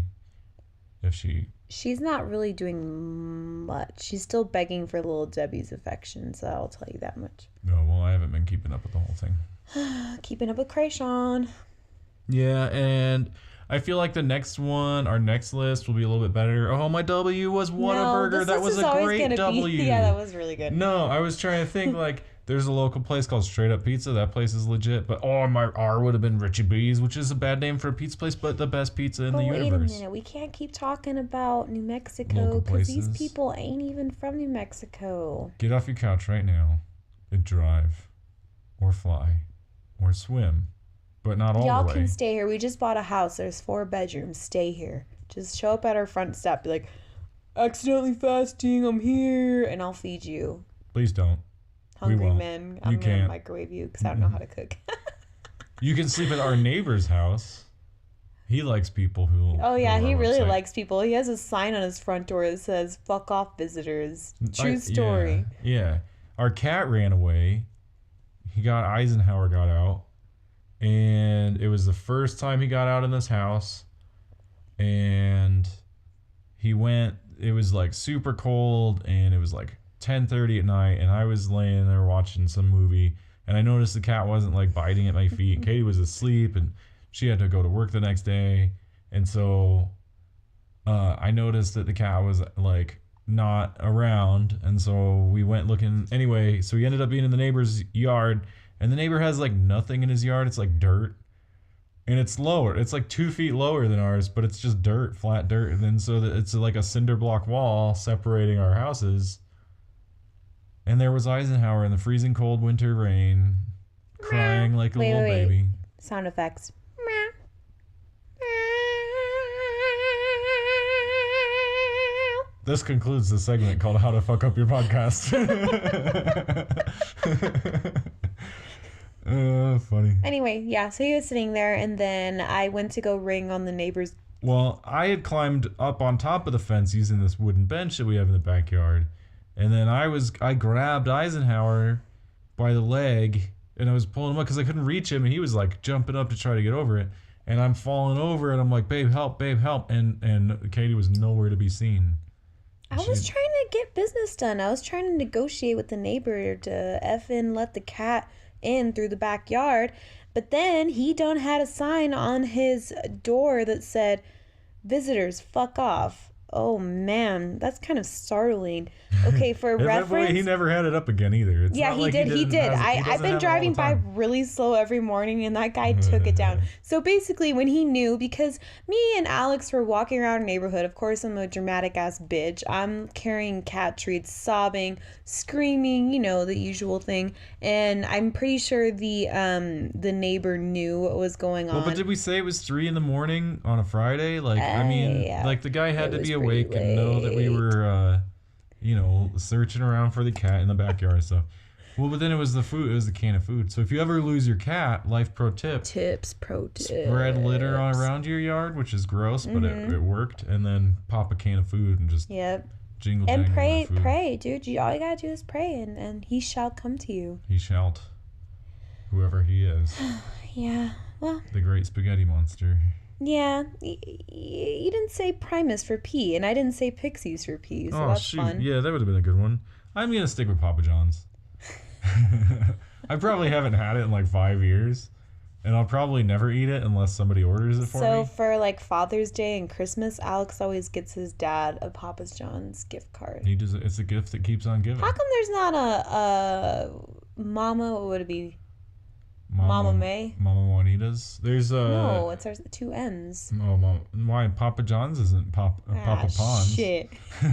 if she... She's not really doing much. She's still begging for Little Debbie's affection, so I'll tell you that much. No, well, I haven't been keeping up with the whole thing. Keeping up with Krayshawn. Yeah, and I feel like the next one, our next list, will be a little bit better. Oh, my W was Whataburger. That was a great W. Yeah, that was really good. No, I was trying to think, like, there's a local place called Straight Up Pizza. That place is legit. But, my R would have been Richie B's, which is a bad name for a pizza place, but the best pizza in the universe. Wait a minute. We can't keep talking about New Mexico Local because these places. people ain't even from New Mexico. Get off your couch right now and drive or fly or swim, but not all Y'all the way. can stay here. We just bought a house. There's 4 bedrooms. Stay here. Just show up at our front step. Be like, accidentally fasting. I'm here. And I'll feed you. Please don't. Hungry won't. men. I'm You going to can't. microwave you because I don't know how to cook. You can sleep at our neighbor's house. He likes people who... Oh, yeah. who He are really website. likes people. He has a sign on his front door that says, fuck off visitors. True story. Yeah. Our cat ran away. Eisenhower got out. And it was the first time he got out in this house. And he went... It was like super cold and it was like 10:30 at night, and I was laying there watching some movie, and I noticed the cat wasn't like biting at my feet, and Katie was asleep and she had to go to work the next day, and so I noticed that the cat was like not around, and so we went looking anyway. So we ended up being in the neighbor's yard, and the neighbor has like nothing in his yard. It's like dirt, and it's lower. It's like 2 feet lower than ours, but it's just dirt, flat dirt. And then so that it's like a cinder block wall separating our houses. And there was Eisenhower in the freezing cold winter rain, crying like a little baby. Sound effects. This concludes the segment called How to Fuck Up Your Podcast. Funny. Anyway, yeah, so he was sitting there, and then I went to go ring on the neighbor's. Well, I had climbed up on top of the fence using this wooden bench that we have in the backyard. And then I grabbed Eisenhower by the leg, and I was pulling him up because I couldn't reach him, and he was like jumping up to try to get over it. And I'm falling over, and I'm like, babe, help. And Katie was nowhere to be seen. I was trying to get business done. I was trying to negotiate with the neighbor to effing let the cat in through the backyard. But then he done had a sign on his door that said, "Visitors, fuck off." Oh man, that's kind of startling. Okay, for reference, he never had it up again either. It's yeah, he did. I've been driving by really slow every morning, and that guy took it down. So basically, when he knew, because me and Alex were walking around our neighborhood, of course I'm a dramatic ass bitch. I'm carrying cat treats, sobbing, screaming, you know, the usual thing. And I'm pretty sure the neighbor knew what was going on. Well, but did we say it was 3 a.m. on a Friday? Like, I mean, yeah, like the guy had to be awake and know that we were, searching around for the cat in the backyard and stuff. Well, but then it was the food. It was the can of food. So if you ever lose your cat, life pro tip. Pro tips. Spread litter around your yard, which is gross, but it worked. And then pop a can of food and just jingle and pray, dude. All you gotta do is pray, and he shall come to you. He shalt. Whoever he is. Yeah, well. The great spaghetti monster. Yeah, you didn't say Primus for P, and I didn't say Pixies for P, so that's fun. Yeah, that would have been a good one. I'm going to stick with Papa John's. I probably haven't had it in like 5 years, and I'll probably never eat it unless somebody orders it for me. So for like Father's Day and Christmas, Alex always gets his dad a Papa John's gift card. It's a gift that keeps on giving. How come there's not a Mama, what would it be? Mama May? Mama Juanita's. There's no, it starts with 2 N's. Oh, why? Papa John's isn't Papa Pons. Shit.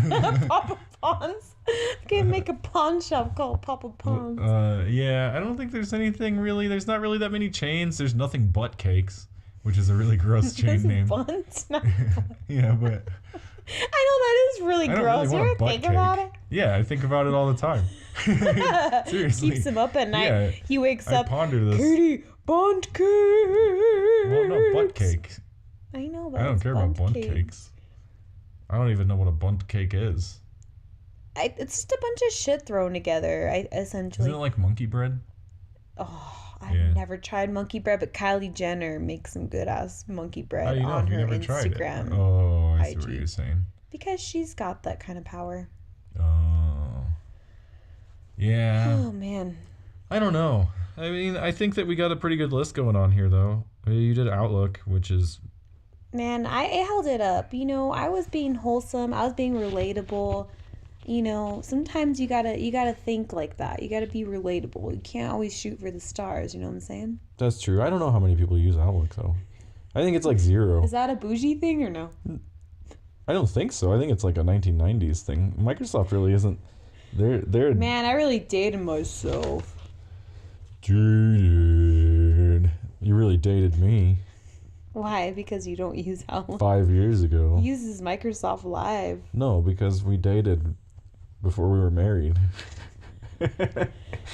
Papa Pons? I can't make a pawn shop called Papa Pons. Yeah, I don't think there's anything really. There's not really that many chains. There's nothing but cakes, which is a really gross chain name. Buns? Yeah, but I know that is really gross. You ever think about it? Yeah, I think about it all the time. Seriously. Keeps him up at night. Yeah, he wakes up. I ponder this. Katie, bunt cake. Well, no, butt cake. I know, but I don't care about bunt cakes. I don't even know what a bunt cake is. It's just a bunch of shit thrown together, essentially. Isn't it like monkey bread? Oh, I've never tried monkey bread, but Kylie Jenner makes some good ass monkey bread on her Instagram. Oh, I see what you're saying. Because she's got that kind of power. Oh. Yeah. Oh, man. I don't know. I mean, I think that we got a pretty good list going on here, though. You did Outlook, which is... Man, I held it up. You know, I was being wholesome. I was being relatable. You know, sometimes you gotta think like that. You gotta be relatable. You can't always shoot for the stars. You know what I'm saying? That's true. I don't know how many people use Outlook, though. I think it's like 0. Is that a bougie thing or no? I don't think so. I think it's like a 1990s thing. Microsoft really isn't... They're Man, I really dated myself. Dude, you really dated me. Why? Because you don't use Outlook. 5 years ago. He uses Microsoft Live. No, because we dated before we were married.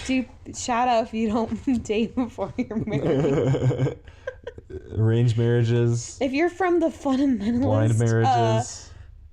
Dude, shout out if you don't date before you're married. Arranged marriages. If you're from the fundamentalist... Blind marriages.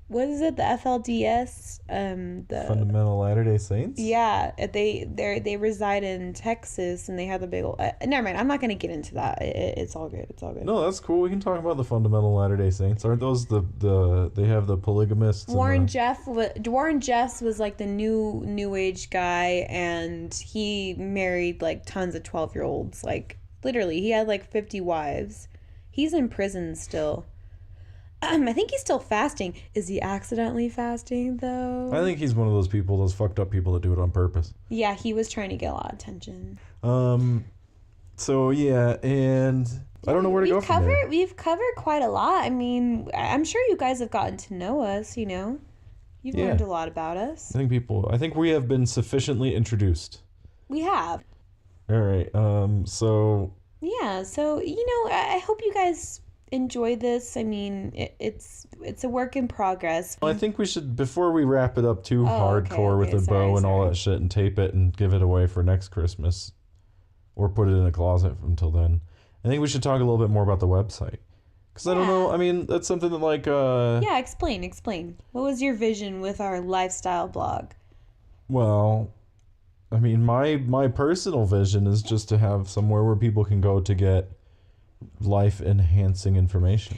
What is it? The FLDS? The Fundamental Latter-day Saints? Yeah, they reside in Texas, and they have the big old... never mind, I'm not going to get into that. It's all good. It's all good. No, that's cool. We can talk about the Fundamental Latter-day Saints. Aren't those they have the polygamists? Warren Jeffs was like the new age guy, and he married like tons of 12-year-olds. Like, literally, he had like 50 wives. He's in prison still. I think he's still fasting. Is he accidentally fasting, though? I think he's one of those people, those fucked up people that do it on purpose. Yeah, he was trying to get a lot of attention. So, yeah, and I don't know where to go from there. We've covered quite a lot. I mean, I'm sure you guys have gotten to know us, you know? You've learned a lot about us. I think we have been sufficiently introduced. We have. All right, so... Yeah, so, you know, I hope you guys enjoy this. I mean, it's a work in progress. Well, I think we should, before we wrap it up too hardcore with the bow and all that shit and tape it and give it away for next Christmas or put it in a closet until then, I think we should talk a little bit more about the website. Because I don't know, I mean, that's something that like... Yeah, explain. What was your vision with our lifestyle blog? Well, I mean, my personal vision is just to have somewhere where people can go to get life-enhancing information.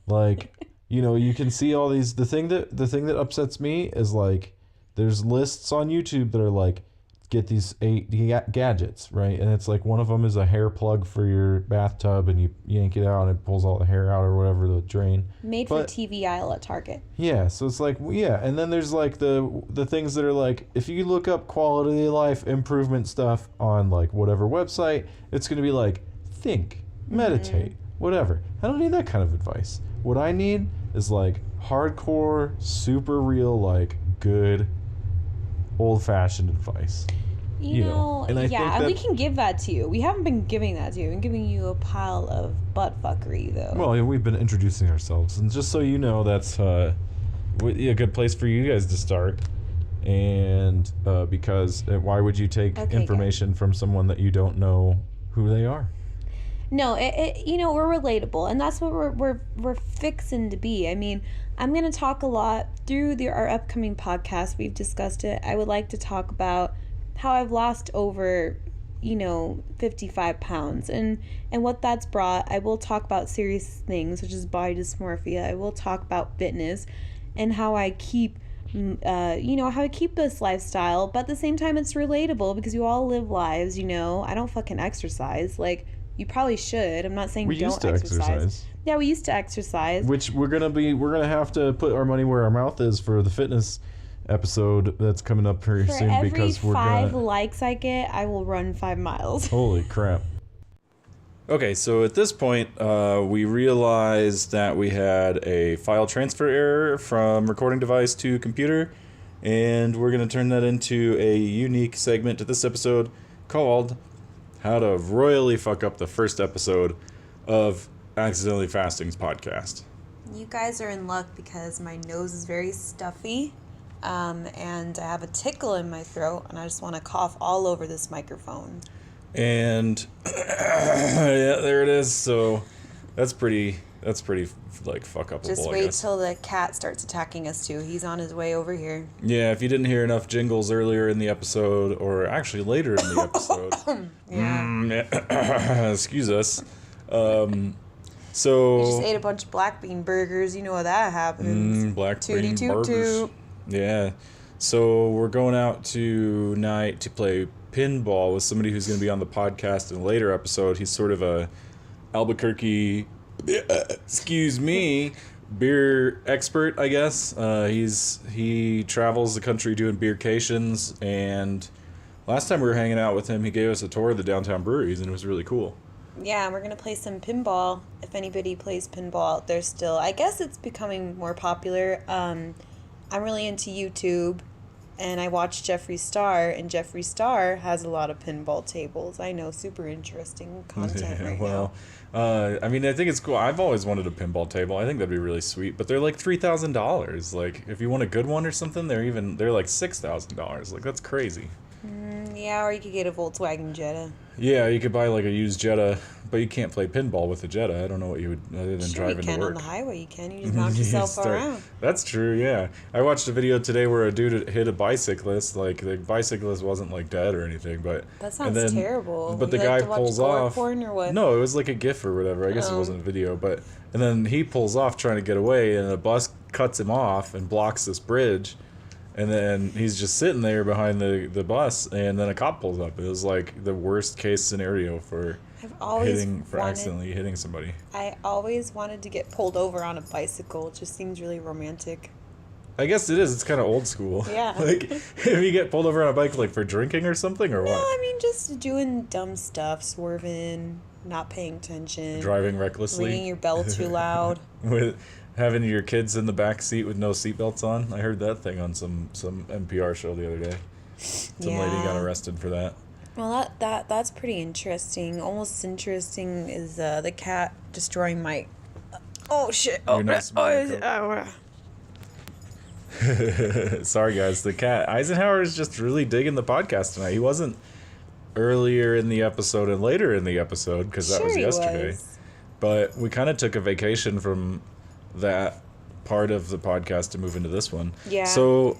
Like, you know, you can see all these... The thing that upsets me is, like, there's lists on YouTube that are like, get these 8 gadgets, right? And it's like one of them is a hair plug for your bathtub, and you yank it out and it pulls all the hair out or whatever, the drain. Made for TV aisle at Target. Yeah, so it's like, yeah. And then there's like the things that are like, if you look up quality of life improvement stuff on like whatever website, it's going to be like, think, meditate, whatever. I don't need that kind of advice. What I need is like hardcore, super real, like good old-fashioned advice. You know, and I think that, we can give that to you. We haven't been giving that to you. We've been giving you a pile of butt fuckery, though. Well, we've been introducing ourselves, and just so you know, that's a good place for you guys to start. And because why would you take information from someone that you don't know who they are? No, you know, we're relatable, and that's what we're fixing to be. I mean, I'm going to talk a lot through our upcoming podcast. We've discussed it. I would like to talk about how I've lost over, 55 pounds and what that's brought. I will talk about serious things, such as body dysmorphia. I will talk about fitness and how I keep, how I keep this lifestyle. But at the same time, it's relatable because you all live lives, I don't fucking exercise. Like, you probably should. I'm not saying don't exercise. Yeah, we used to exercise. Which we're gonna have to put our money where our mouth is for the fitness episode that's coming up very soon, because we're gonna... For every 5 likes I get, I will run 5 miles. Holy crap. Okay, so at this point, we realized that we had a file transfer error from recording device to computer, and we're gonna turn that into a unique segment to this episode called How to Royally Fuck Up the First Episode of Accidentally Fasting's podcast. You guys are in luck because my nose is very stuffy, and I have a tickle in my throat, and I just want to cough all over this microphone. And yeah, there it is. So that's pretty like fuck upable. Just wait till the cat starts attacking us too. He's on his way over here. Yeah, if you didn't hear enough jingles earlier in the episode, or actually later in the episode, excuse us. So you just ate a bunch of black bean burgers. You know how that happens. Black bean burgers. Yeah. So we're going out tonight to play pinball with somebody who's going to be on the podcast in a later episode. He's sort of a Albuquerque, excuse me, beer expert, I guess. He travels the country doing beercations, and last time we were hanging out with him, he gave us a tour of the downtown breweries, and it was really cool. Yeah, and we're going to play some pinball. If anybody plays pinball out there still. I guess it's becoming more popular. I'm really into YouTube, and I watch Jeffree Star, and Jeffree Star has a lot of pinball tables. I know, super interesting content now. I mean, I think it's cool. I've always wanted a pinball table. I think that'd be really sweet, but they're like $3,000. Like, if you want a good one or something, they're like $6,000. Like, that's crazy. Yeah, or you could get a Volkswagen Jetta. Yeah, you could buy like a used Jetta, but you can't play pinball with a Jetta. I don't know what you would, other than driving to work. Sure, you can on the highway. You can. You just knock yourself around. That's true. Yeah, I watched a video today where a dude hit a bicyclist. Like, the bicyclist wasn't like dead or anything, but that sounds terrible. But the guy pulls off. Porn or what? No, it was like a GIF or whatever. I guess it wasn't a video, but and then he pulls off trying to get away, and a bus cuts him off and blocks this bridge. And then he's just sitting there behind the bus, and then a cop pulls up. It was like the worst case scenario for accidentally hitting somebody. I always wanted to get pulled over on a bicycle. It just seems really romantic. I guess it is. It's kind of old school. Yeah. Like, if you get pulled over on a bike, like for drinking or something, or what? No, I mean just doing dumb stuff, swerving, not paying attention, driving recklessly, ringing your bell too loud. With having your kids in the back seat with no seatbelts on. I heard that thing on some NPR show the other day. Some lady got arrested for that. Well, that's pretty interesting. Almost interesting is the cat destroying my Oh shit! You're not smoking coke. Sorry guys, the cat Eisenhower is just really digging the podcast tonight. He wasn't earlier in the episode and later in the episode because that was yesterday. But we kind of took a vacation from that part of the podcast to move into this one. Yeah. So,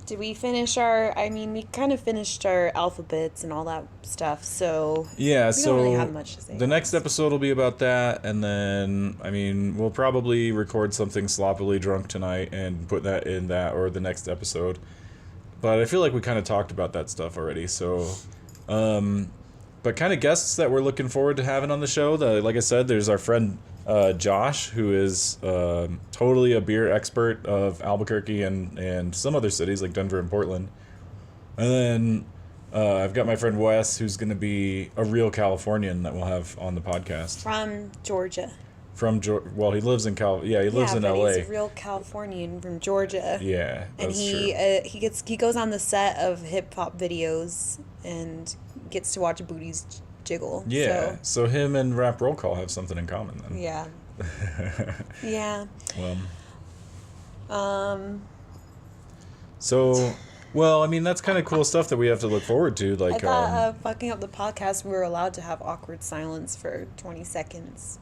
did we finish our? I mean, we kind of finished our alphabets and all that stuff. So yeah. We so don't really have much to say. The next episode will be about that, and then I mean, we'll probably record something sloppily drunk tonight and put that in that or the next episode. But I feel like we kind of talked about that stuff already. So, but kind of guests that we're looking forward to having on the show. Like I said, there's our friend Josh, who is totally a beer expert of Albuquerque and some other cities like Denver and Portland. And then I've got my friend Wes, who's going to be a real Californian that we'll have on the podcast. From Georgia. Well, he lives in he lives in LA. He's a real Californian from Georgia. Yeah, and he goes on the set of hip hop videos and gets to watch booties jiggle. Yeah, so him and Rap Roll Call have something in common then. Yeah. Yeah. So, well, I mean, that's kind of cool stuff that we have to look forward to. Like, I thought fucking up the podcast, we were allowed to have awkward silence for 20 seconds.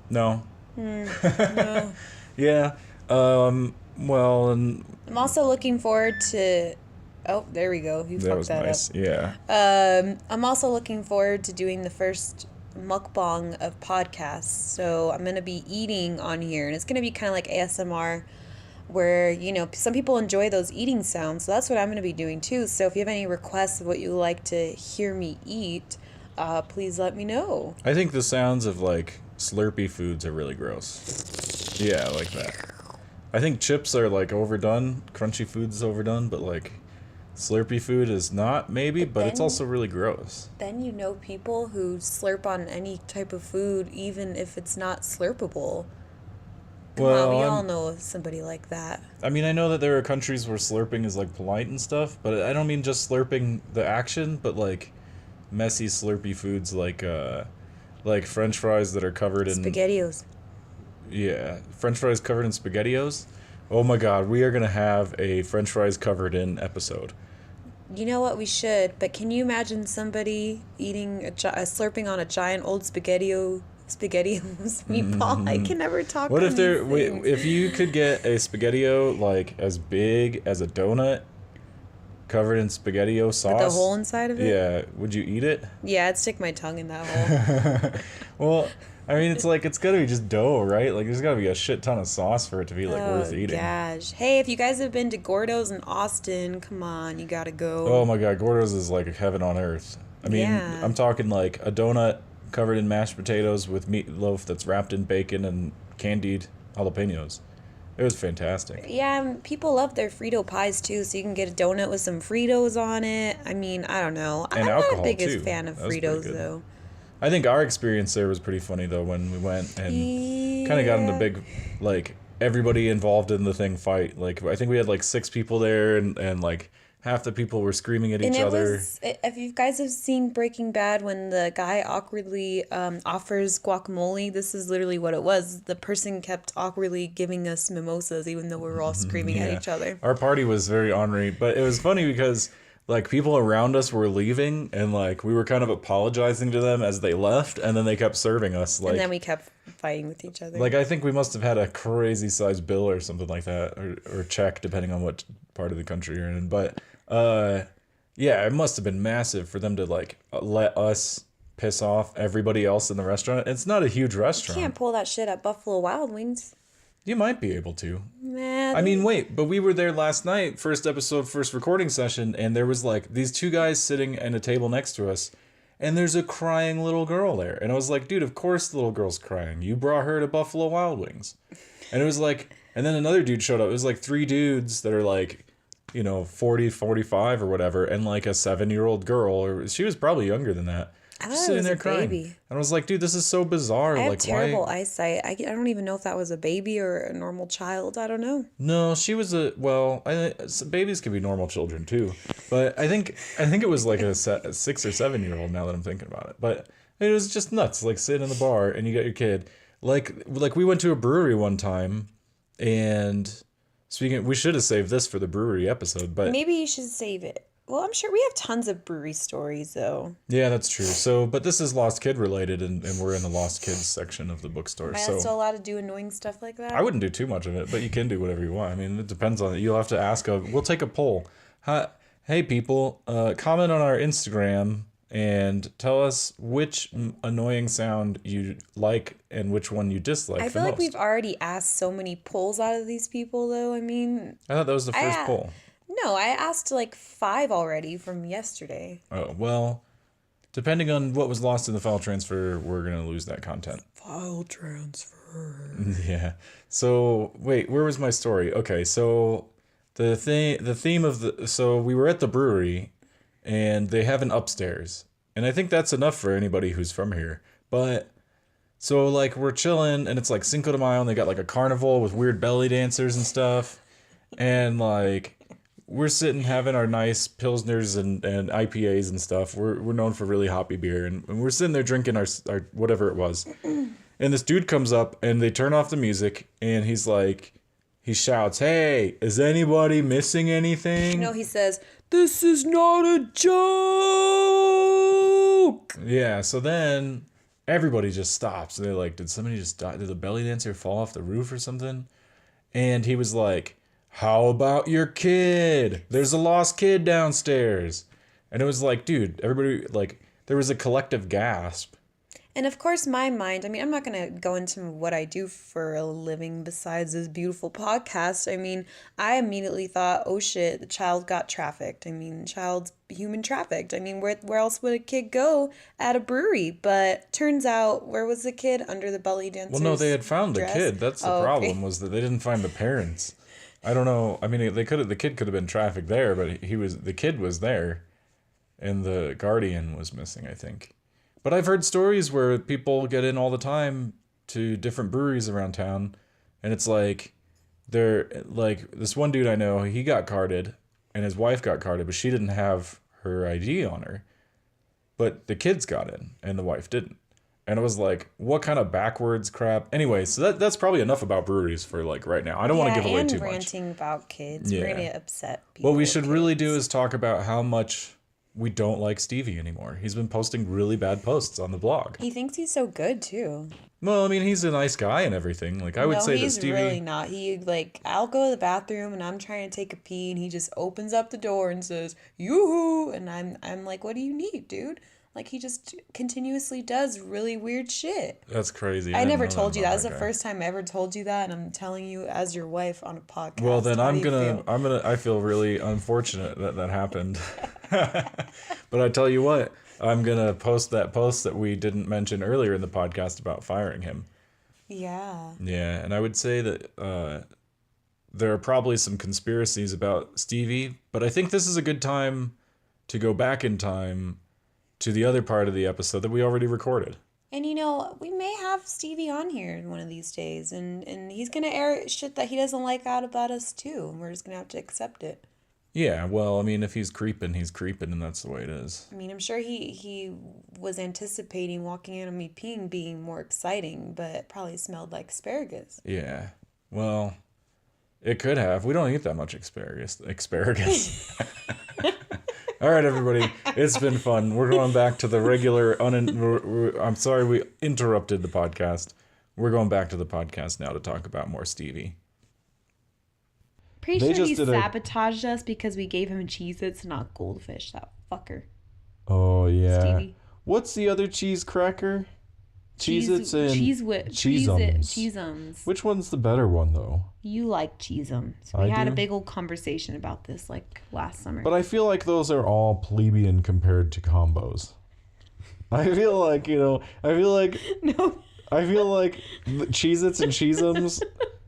No. No. Yeah. Well, and I'm also looking forward to. Oh, there we go. You fucked that nice. up. Yeah. I'm also looking forward to doing the first mukbang of podcasts. So I'm gonna be eating on here, and it's gonna be kind of like ASMR, where some people enjoy those eating sounds. So that's what I'm gonna be doing too. So if you have any requests of what you like to hear me eat, please let me know. I think the sounds of like Slurpee foods are really gross. Yeah, like that. I think chips are like overdone. Crunchy food is overdone, but like Slurpee food is not, maybe, but it's also really gross. Then people who slurp on any type of food, even if it's not slurpable. We all know somebody like that. I mean, I know that there are countries where slurping is like polite and stuff, but I don't mean just slurping the action, but like messy Slurpee foods like French fries that are covered in SpaghettiOs. Yeah, French fries covered in SpaghettiOs. Oh my God, we are gonna have a French fries covered in episode. You know what, we should. But can you imagine somebody eating slurping on a giant old SpaghettiOs meatball? I can never talk. What if if you could get a SpaghettiO like as big as a donut, covered in SpaghettiO sauce? With the hole inside of it? Yeah. Would you eat it? Yeah, I'd stick my tongue in that hole. Well, I mean, it's like, it's gotta be just dough, right? Like, there's gotta be a shit ton of sauce for it to be, like, worth eating. Gosh. Hey, if you guys have been to Gordo's in Austin, come on, you gotta go. Oh my God, Gordo's is like heaven on earth. I mean, I'm talking like a donut covered in mashed potatoes with meatloaf that's wrapped in bacon and candied jalapenos. It was fantastic. Yeah, people love their Frito pies too, so you can get a donut with some Fritos on it. I mean, I don't know. And I'm alcohol, not the biggest too. fan of Fritos, though. I think our experience there was pretty funny, though, when we went and kind of got in a big, like, everybody involved in the thing fight. Like, I think we had, like, 6 people there, and like, half the people were screaming at each other. If you guys have seen Breaking Bad, when the guy awkwardly offers guacamole, this is literally what it was. The person kept awkwardly giving us mimosas, even though we were all screaming at each other. Our party was very ornery, but it was funny because, like, people around us were leaving, and, like, we were kind of apologizing to them as they left, and then they kept serving us. Like, and then we kept fighting with each other. Like, I think we must have had a crazy-sized bill or something like that, or check, depending on what part of the country you're in. But, yeah, it must have been massive for them to, like, let us piss off everybody else in the restaurant. It's not a huge restaurant. You can't pull that shit at Buffalo Wild Wings. You might be able to. Nah, I mean, wait, but we were there last night, first episode, first recording session, and there was like these 2 guys sitting at a table next to us, and there's a crying little girl there. And I was like, dude, of course the little girl's crying. You brought her to Buffalo Wild Wings. And it was like, and then another dude showed up. It was like 3 dudes that are like, 40, 45 or whatever, and like a 7-year-old girl, or she was probably younger than that. I just thought it sitting was there a crying. baby. And I was like, dude, this is so bizarre. I have Like, terrible why? eyesight. I don't even know if that was a baby or a normal child. I don't know. No, she was babies can be normal children too, but I think it was like a 6 or 7 year old. Now that I'm thinking about it, but it was just nuts. Like sitting in the bar and you got your kid. Like we went to a brewery one time, and we should have saved this for the brewery episode, but Maybe you should save it. Well, I'm sure we have tons of brewery stories, though. yeah, that's true. So, but this is Lost Kid related, and we're in the Lost Kids section of the bookstore. Am I So still allowed to do annoying stuff like that? I wouldn't do too much of it, but you can do whatever you want. I mean, it depends on it. You'll have to ask. We'll take a poll. Hey, people, comment on our Instagram and tell us which annoying sound you like and which one you dislike I the feel like most. we've already asked so many polls out of these people, though. I mean, I thought that was the first poll. no, I asked like 5 already from yesterday. Oh, well, depending on what was lost in the file transfer, we're going to lose that content. File transfer. Yeah. So, wait, where was my story? Okay, so the theme of so we were at the brewery and they have an upstairs. And I think that's enough for anybody who's from here. But so like we're chilling and it's like Cinco de Mayo and they got like a carnival with weird belly dancers and stuff. And like we're sitting having our nice pilsners and IPAs and stuff. We're known for really hoppy beer, and we're sitting there drinking our whatever it was. And this dude comes up and they turn off the music and he shouts, "Hey, is anybody missing anything?" No, he says, "This is not a joke." Yeah, so then everybody just stops. They're like, did somebody just die? Did the belly dancer fall off the roof or something? And he was like, "How about your kid? There's a lost kid downstairs." And it was like, dude, everybody, like, there was a collective gasp. And of course, my mind, I mean, I'm not going to go into what I do for a living besides this beautiful podcast. I mean, I immediately thought, oh shit, the child got trafficked. I mean, child's human trafficked. I mean, where else would a kid go at a brewery? But turns out, where was the kid? Under the belly dancer's Well, no, they had found dress? the kid. That's the problem, was that they didn't find the parents. I don't know. I mean, the kid could have been trafficked there, but the kid was there, and the guardian was missing, I think. But I've heard stories where people get in all the time to different breweries around town, and it's like they're like this one dude I know, he got carded, and his wife got carded, but she didn't have her ID on her. But the kids got in, and the wife didn't. And it was like, what kind of backwards crap? Anyway, so that's probably enough about breweries for like right now. I don't want to give away too much. And ranting about kids. Yeah. We're going to upset people. What we should really do is talk about how much we don't like Stevie anymore. He's been posting really bad posts on the blog. He thinks he's so good too. Well, I mean, he's a nice guy and everything. Like, I would say that Stevie... No, he's really not. He, like, I'll go to the bathroom and I'm trying to take a pee and he just opens up the door and says, "Yoo-hoo!" And I'm like, what do you need, dude? Like, he just continuously does really weird shit. That's crazy. I never told you that. That was the first time I ever told you that, and I'm telling you as your wife on a podcast. Well, then I feel really unfortunate that happened. But I tell you what, I'm gonna post that post that we didn't mention earlier in the podcast about firing him. Yeah. Yeah, and I would say that there are probably some conspiracies about Stevie, but I think this is a good time to go back in time to the other part of the episode that we already recorded. And you know, we may have Stevie on here one of these days, and he's gonna air shit that he doesn't like out about us too, and we're just gonna have to accept it. Yeah, well, I mean, if he's creeping, and that's the way it is. I mean, I'm sure he was anticipating walking in on me peeing being more exciting, but it probably smelled like asparagus. Yeah, well, it could have. We don't eat that much asparagus. All right, everybody, it's been fun. We're going back to the regular, I'm sorry we interrupted the podcast. We're going back to the podcast now to talk about more Stevie. Pretty sure he sabotaged us because we gave him Cheez-Its, not Goldfish, that fucker. Oh, yeah. Stevie. What's the other cheese cracker? Cheez-Its and Cheez-Ums. Which one's the better one, though? You like Cheez-Ums. We had a big old conversation about this, like, last summer. But I feel like those are all plebeian compared to combos. I feel like, No. I feel like Cheez-Its and Cheez-Ums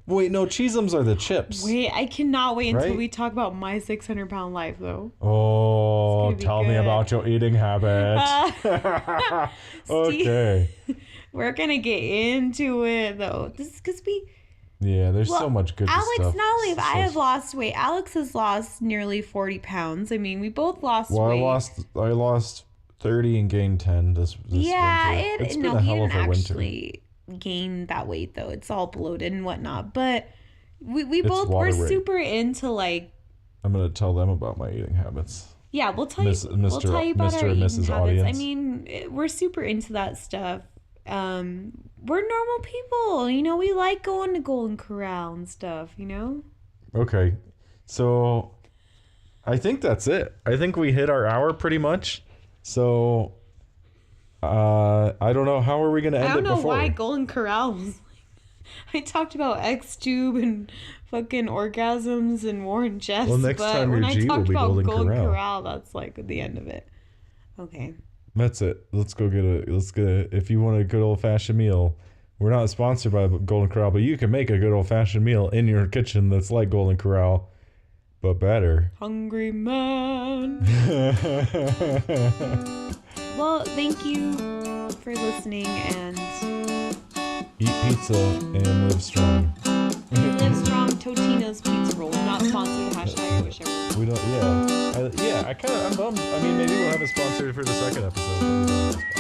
Wait, no, Cheezums are the chips. Wait, I cannot wait until Right? we talk about my 600-pound life, though. Oh, It's gonna be tell me good. about your eating habits. Okay. We're gonna get into it, though. This is because Yeah, there's so much good Alex, stuff. not only have I have lost weight, Alex has lost nearly 40 pounds. I mean, we both lost Well, weight. I lost 30 and gained 10 this yeah, winter. It's been a he hell didn't of a winter. actually gain that weight, though. It's all bloated and whatnot. But we It's both water were weight. super into, like... I'm going to tell them about my eating habits. Yeah, we'll tell you about Mr. our and eating Mrs. habits. Audience. I mean, we're super into that stuff. We're normal people, you know. We like going to Golden Corral and stuff, you know. Okay, so I think that's it. I think we hit our hour pretty much. So I don't know, how are we going to end it I don't know before? why Golden Corral was I talked about X-Tube and fucking orgasms and war and chess. Well, next but time when your I G will talked be about Golden Corral. that's like the end of it. Okay. That's it. Let's get if you want a good old fashioned meal. We're not sponsored by Golden Corral, but you can make a good old fashioned meal in your kitchen that's like Golden Corral, but better. Hungry man. Well, thank you for listening, and Eat pizza and live strong. live strong. Totino's pizza rolls, not sponsored. Hashtag I wish I were. We don't. Yeah. I'm bummed. I mean, maybe we'll have a sponsor for the second episode. But we don't have a sponsor.